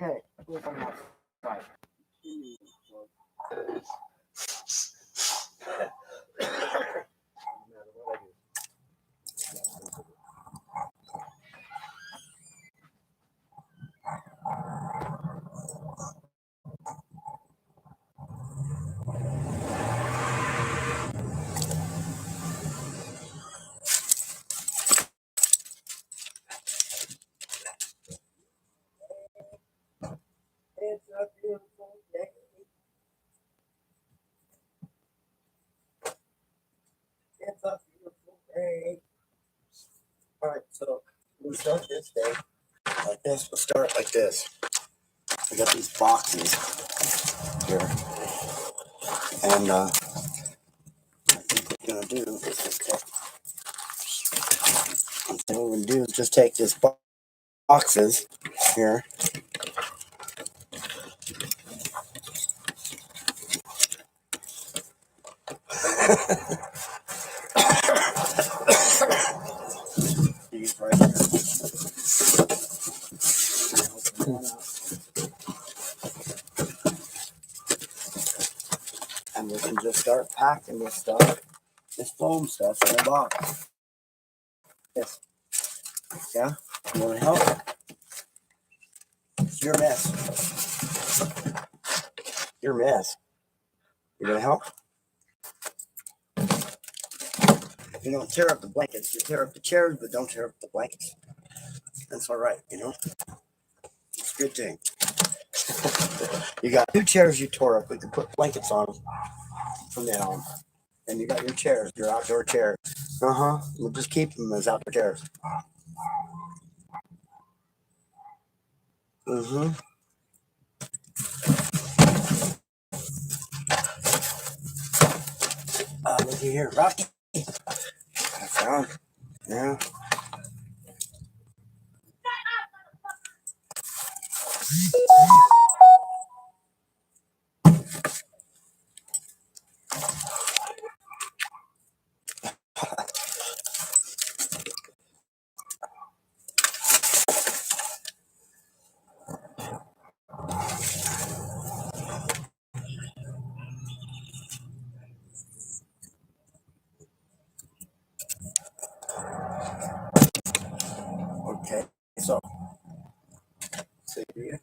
Okay, we're going outside. It's a beautiful day. It's a beautiful day. All right, so we start this day like this. We'll start like this. I got these boxes here, and what we're gonna do is just take. What we're gonna do is just take these boxes here. These right here. Open one up. And we can just start packing this stuff, this foam stuff in the box. Yes. Yeah? You want to help? It's your mess. Your mess. You going to help? You don't tear up the blankets. You tear up the chairs, but don't tear up the blankets. That's all right, you know? It's a good thing. You got 2 chairs you tore up. We can put blankets on from now on. And you got your chairs, your outdoor chairs. We'll just keep them as outdoor chairs. Look at here, Rocky. I found. Yeah. Okay. So yeah.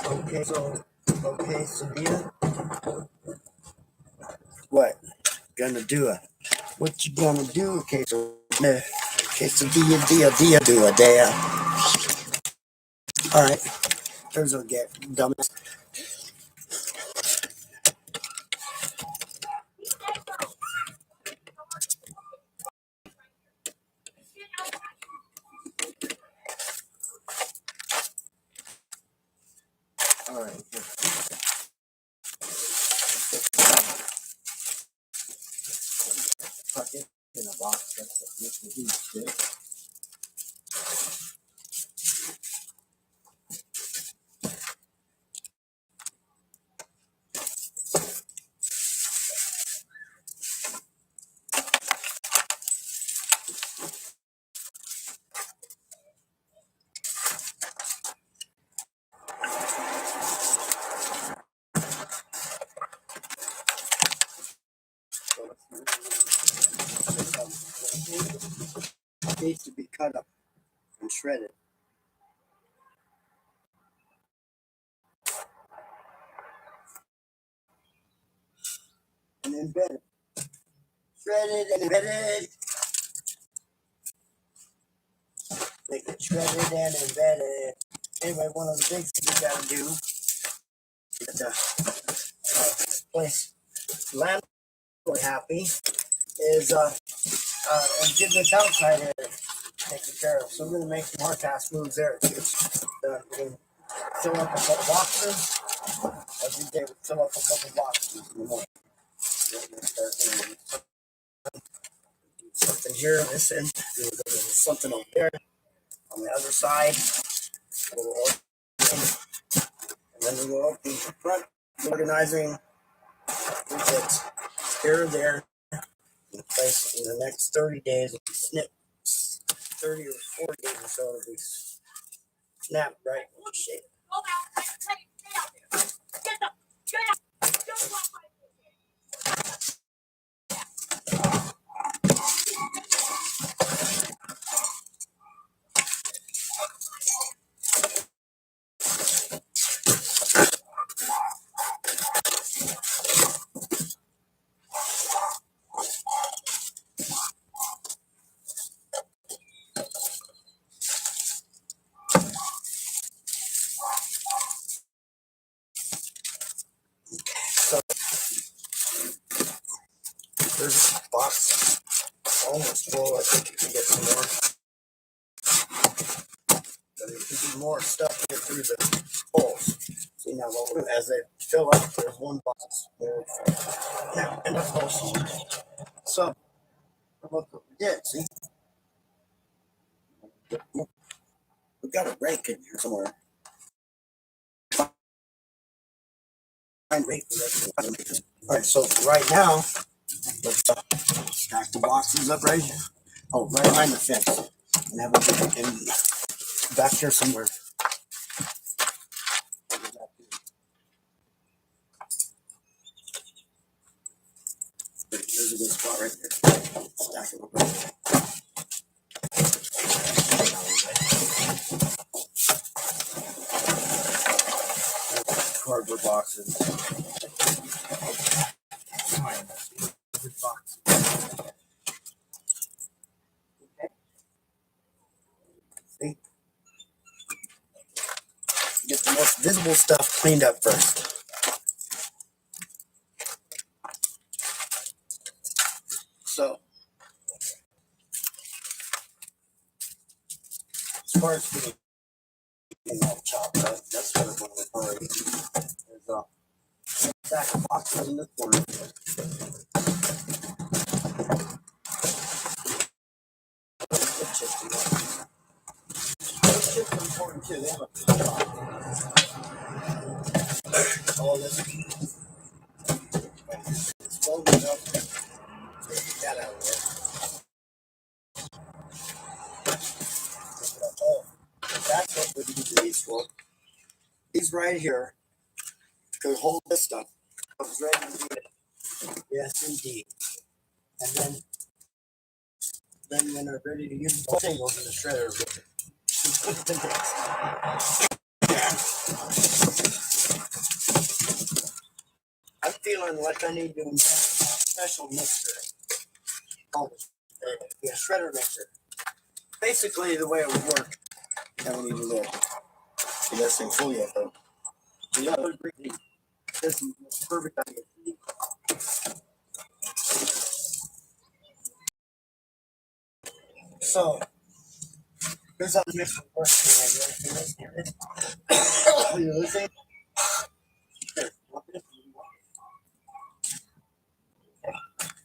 Okay, Sabina. What? Gonna do it. What you gonna do? Okay, so dia do a day. All right. There's a get dumbass. All right. Tuck it in a box. That's the huge stick. It needs to be cut up and shredded. And embedded. Shredded and embedded. Make it shredded and embedded. Anyway, one of the big things you gotta do is place landlord happy is and get this outside area taken care of. So we're gonna make some hard task moves there too. We're gonna fill up a couple boxes. Every day we fill up a couple boxes in the morning. Start doing something here, this end. We'll go to something over there on the other side. And then we go up the front, organizing. We get here or there. In place in the next 30 days, it'll be snipped. 30 or 40 days or so, it'll be snapped right in shape. So there's a box almost full. I think you can get some more. But there could be more stuff to get through the holes. See now, as they fill up, there's one box there. Now, and the holes. So look what we did. See, we got a rake in here somewhere. Find rake. All right. So right now, let's stack the boxes up right here. Oh, right behind the fence. And have it in back here somewhere. There's a good spot right there. Stack it up right there. Cardboard boxes. Box. Okay. See? Get the most visible stuff cleaned up first. So, as far as getting all chopped up, that's what I'm going to do. There's a stack of boxes in the corner. Those chips are important too. They have all this. It's folded up. Get that out of there. Oh, that's what we use these for. These right here could hold this stuff. I was ready to do it. Yes, indeed. And then when they're ready to use the thing, goes in the shredder. I'm feeling like I need to invest in a special mixer called a shredder mixer. Basically, the way it would work, I don't even look. See, this thing full yet, though. So yeah, this is perfect idea. So, here's how the mixer works. You listen?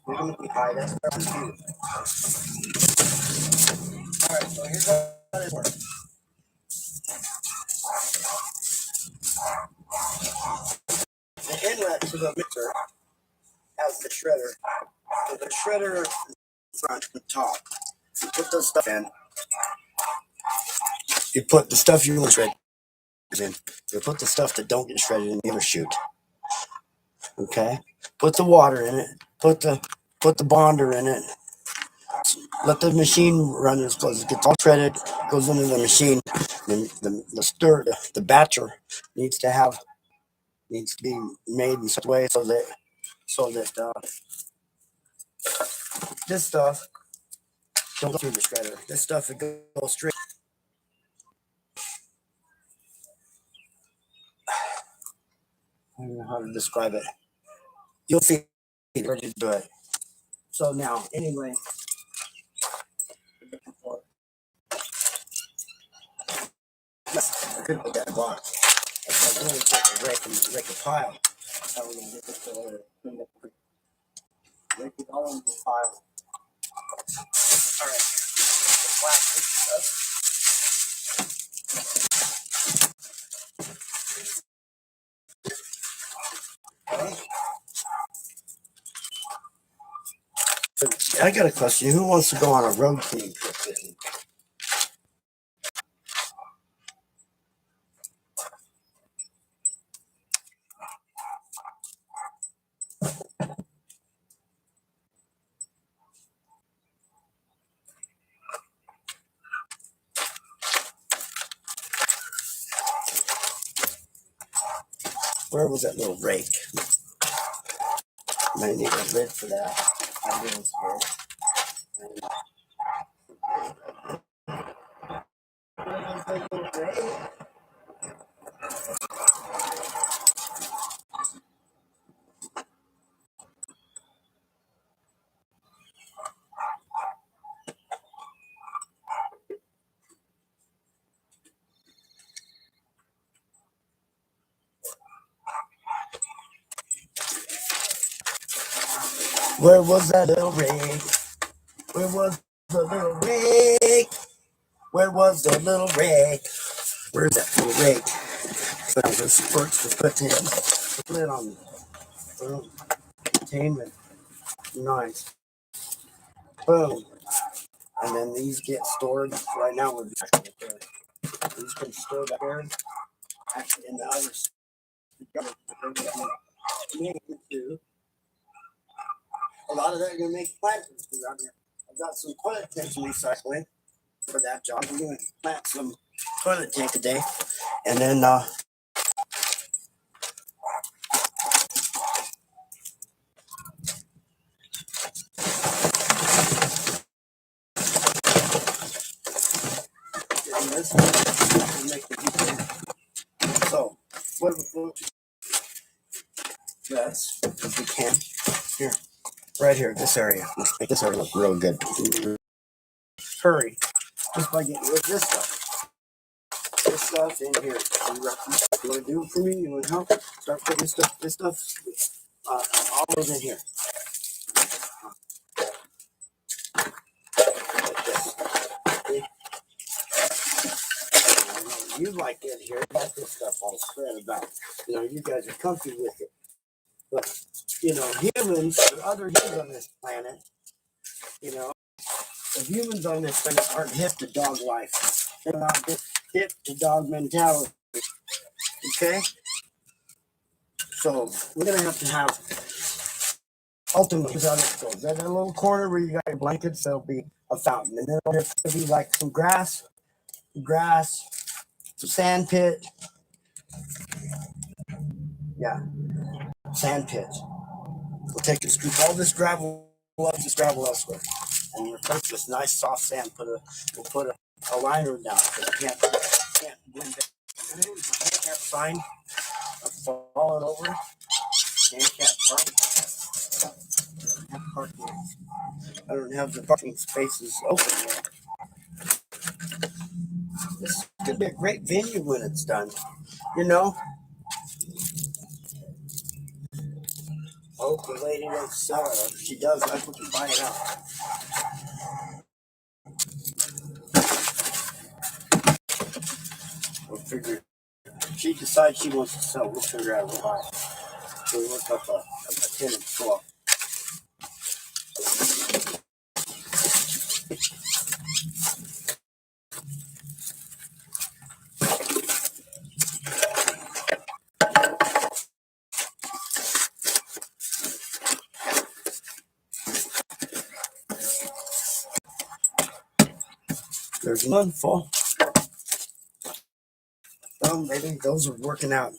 We're going to be high. That's what I'm doing. Alright, so here's how it works. The inlet to the mixer has the shredder. So the shredder front and top. You put the stuff in. You put the stuff you want shredded in. You put the stuff that don't get shredded in the other chute. Okay? Put the water in it. Put the bonder in it. Let the machine run as close as it gets all shredded, goes into the machine. Then the batcher needs to be made in such a way so that this stuff don't go through the shredder. This stuff it goes straight. I don't know how to describe it. You'll see it ready to do it. So now, anyway, I could put that in a box. I'm going to take a rake a pile. That's how we're going to get this together. Rake it all into the pile. All right. The plastic stuff. Okay. So I got a question. Who wants to go on a road cleaning trip with me? Where was that little rake? I need a lid for that. I knew it was good. Where was that little rake? Where was that little rake? Where was the little rake? Where was the little rake? Where's that little rake? So I was squirts to put in. Put it on. Boom. Containment. Nice. Boom. And then these get stored. Right now we're back there. These can store back there. Actually, in the other too. A lot of that you're gonna make planters around here. I've got some toilet tanks recycling for that job. I'm gonna plant some toilet tank today, and then this will make the deep. So what that's if we can here, right here, this area. Let's make this area look real good. Hurry, just by getting rid of this stuff. This stuff in here. You want to do it for me? You want to help? Start putting this stuff, all those in here. Like this. Okay. You like it here. Got this stuff all spread about. You know, you guys are comfy with it. But, you know, humans, or other humans on this planet, you know, the humans on this planet aren't hip to dog life. They're not hip to dog mentality. Okay? So we're gonna have to have ultimately how this goes. That little corner where you got your blankets, there'll be a fountain. And then there'll be like some grass, some sand pit. Yeah, sand pit. We'll take and scoop all this gravel up, this gravel elsewhere. And replace this nice soft sand. We'll put a liner down so it can't blend in. Handicap sign. I've fallen over. Handicap parking. I don't have the parking spaces open yet. This could be a great venue when it's done. You know? Oh, the lady won't sell it. If she does, I can buy it out. We'll figure. If she decides she wants to sell, we'll figure out we'll buy it. So we look up a tenant swap. There's one full. Well, maybe those are working out.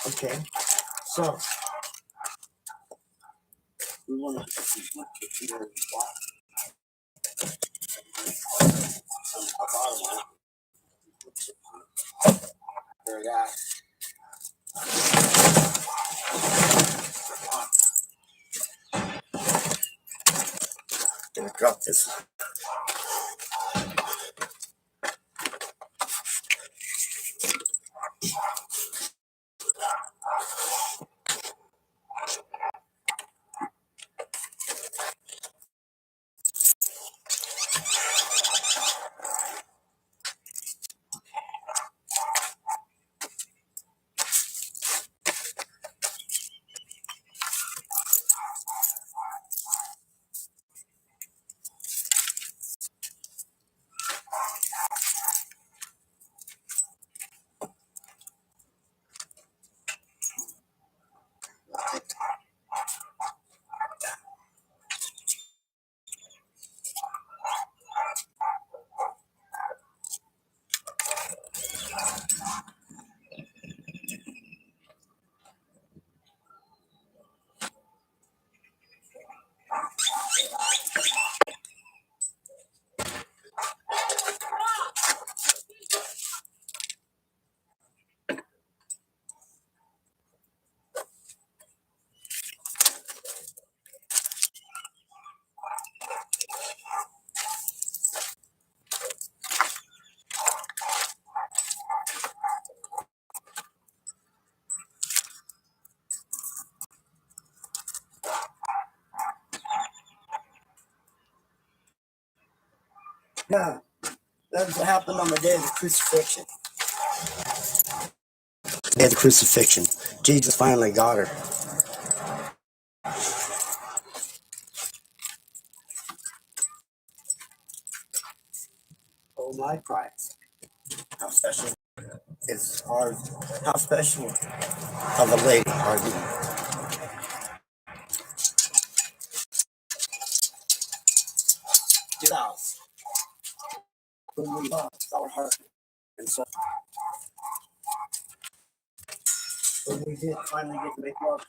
Okay, so we want to there that. Gonna drop this. Yeah, that's what happened on the day of the crucifixion. The day of the crucifixion. Jesus finally got her. Oh my Christ. How special is our, how special of a lady are you? Get out. When we love our heart and soul. When we did finally get to make love.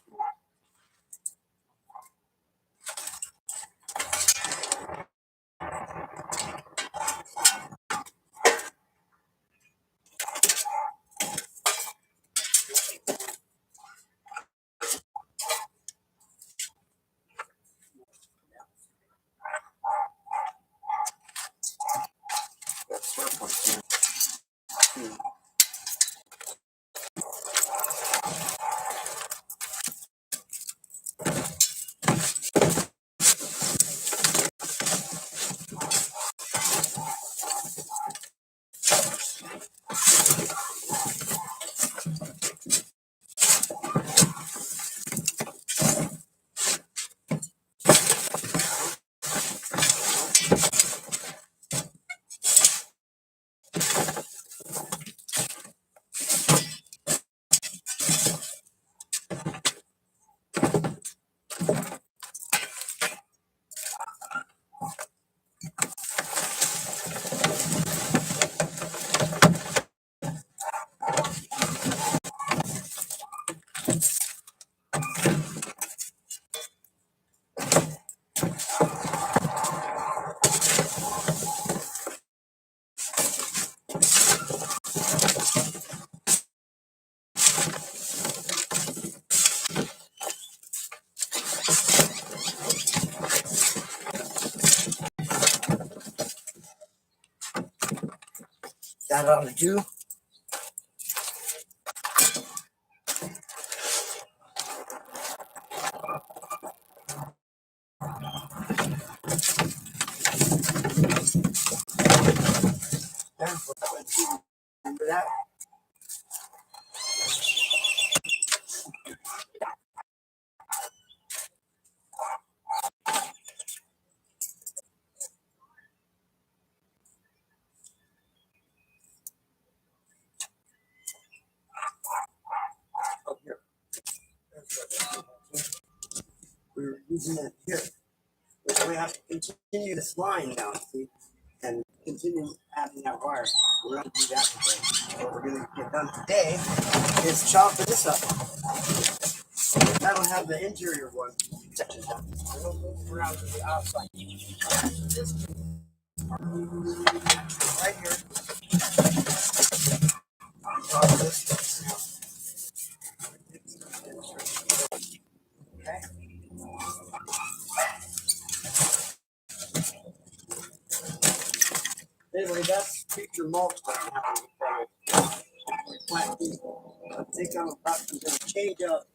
That ought to do. Remember that? Oh, here. We're using it here. So we have to continue this line now, see, and continue adding that wire. We're going to do that today. What we're going to get done today is chopping this up. That'll have the interior one section done. We'll move around to the outside. This right here. Chop this now. Okay. Anyway, that's future mulch that happening. Plant these. I think I'm about to change up.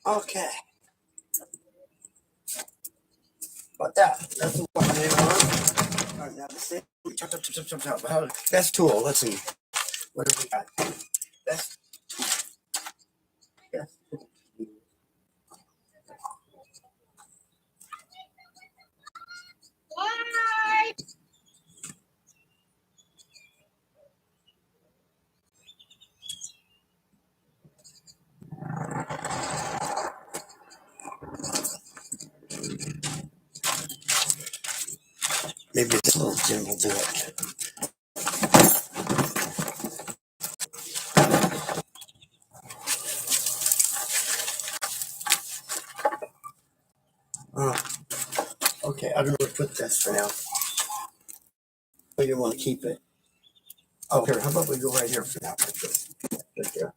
Okay. But that's what I'm doing. All right, now this thing. Chop. Best tool. Let's see. What do we got? Best. Yes. Maybe this little Jim will do it. Okay, I don't know where to put this for now. But you want to keep it. Oh, here, how about we go right here for now? Right there.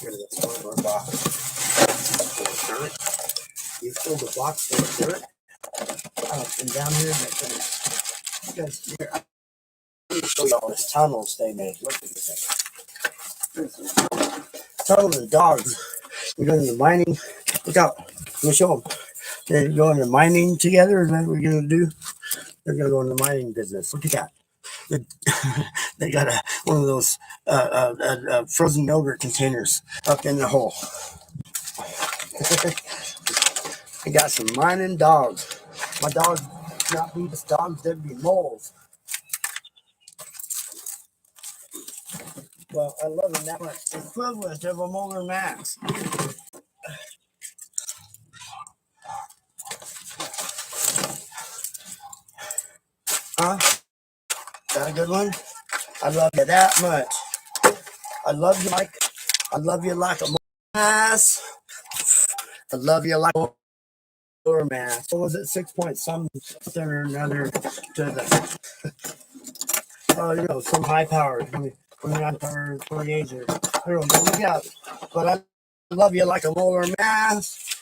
Here, that's one of our boxes. You fill the box full of dirt. And down here, because here, I'm going to show you all this tunnels they made. Look at this thing. Tunnels and dogs. We're going to mining. Look out. Let me show them. They're going to mining together. Is that what we're going to do? They're going to go in the mining business. Look at that. They got one of those frozen yogurt containers up in the hole. They got some mining dogs. My dogs not be just dogs, they'd be moles. Well, I love them that much. Equivalent of a molar max. Huh? Is that a good one? I love you that much. I love you like a molar mass. I love you like a molar mass. What was it? 6 point something or another to the some high power, 29 power, 28 or I don't know, look out. But I love you like a molar mass.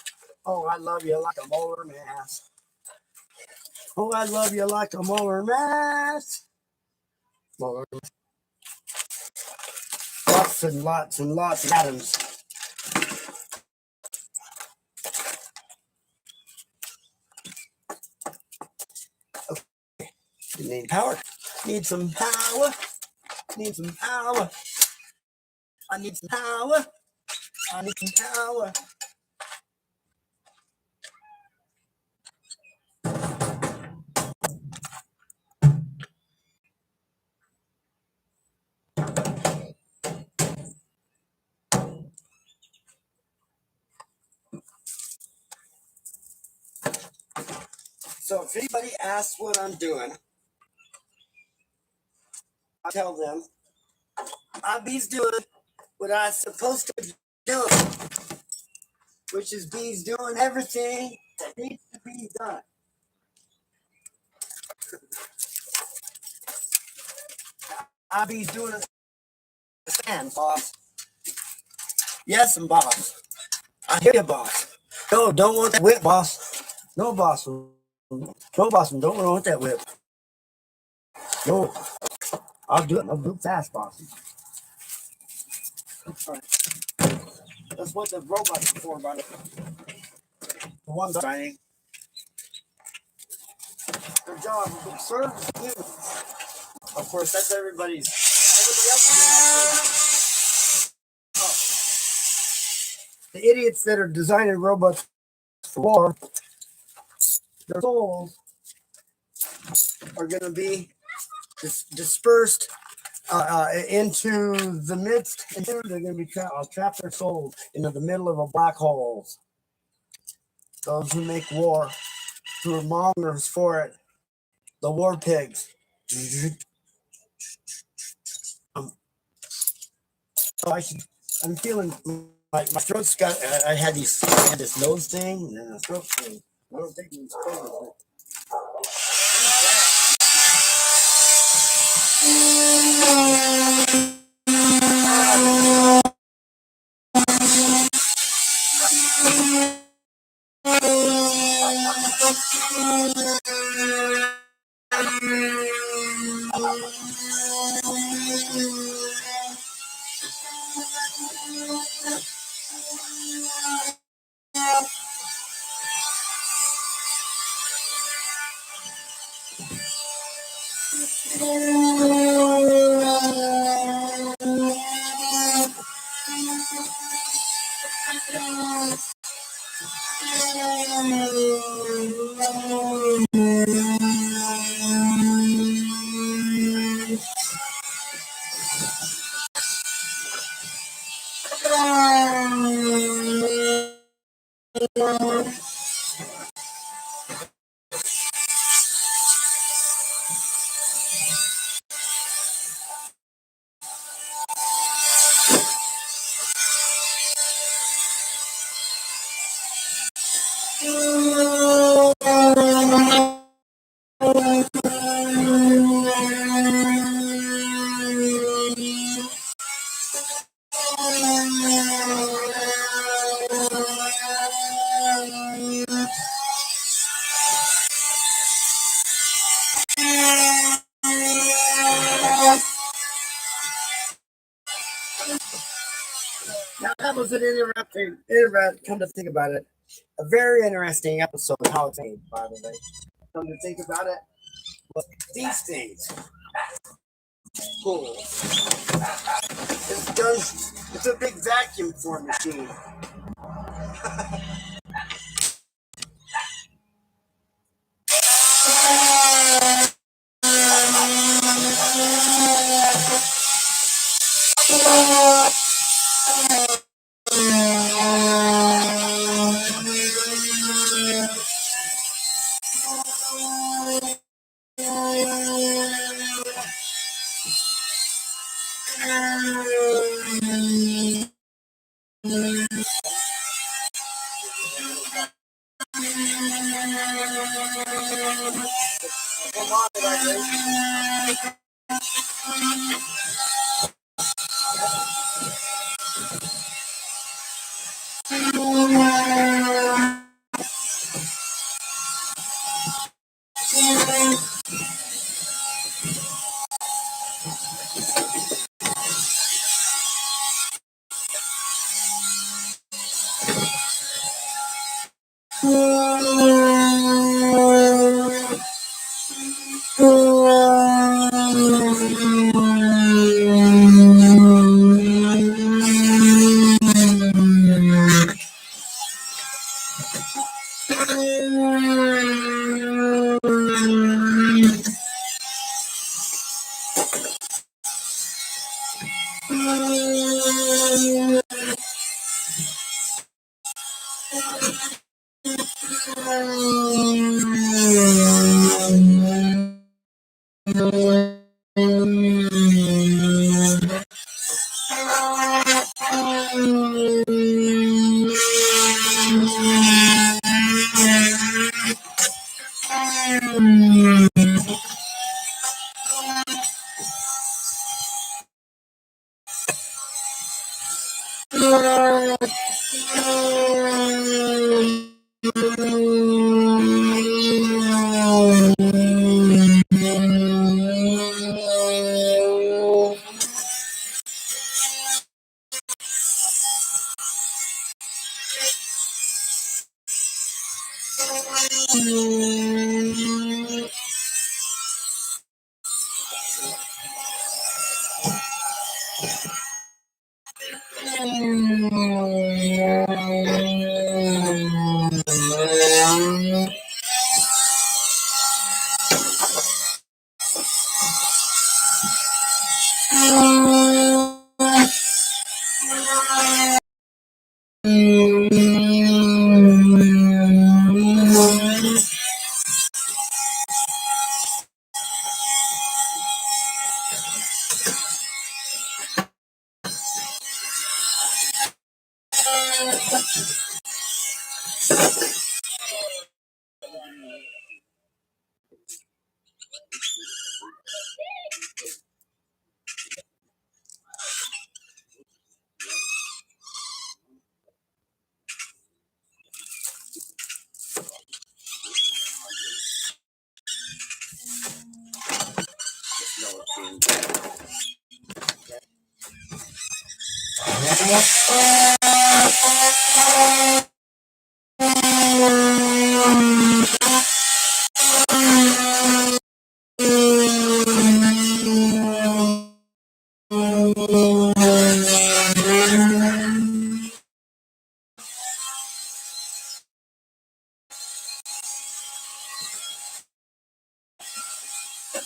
Oh, I love you like a molar mass. Oh, I love you like a molar mass. Molar mass. Lots and lots and lots of atoms. Okay. You need power. Need some power. Need some power. I need some power. I need some power. So if anybody asks what I'm doing, I tell them I'll be doing what I'm supposed to do, which is bees doing everything that needs to be done. I'll be doing a stand, boss. Yes, I'm boss. I hear you, boss. No, don't want that whip, boss. No, boss. No, boss. Don't want that whip. No, I'll do it. I'll do it fast, boss. All right. That's what the robots are for, buddy. The ones trying. Their job is to serve humans. Of course, that's everybody else. The idiots that are designing robots for war, their souls are going to be dispersed into the midst, and they're going to be trap their souls into the middle of a black hole. Those who make war, who are mongers for it, the war pigs. I'm feeling like my throat's got. I had this nose thing and a throat thing. I don't think it's COVID. that was an come to think about it, a very interesting episode of how it's made, by the way. Come to think about it, but these things, cool. It's a big vacuum form machine.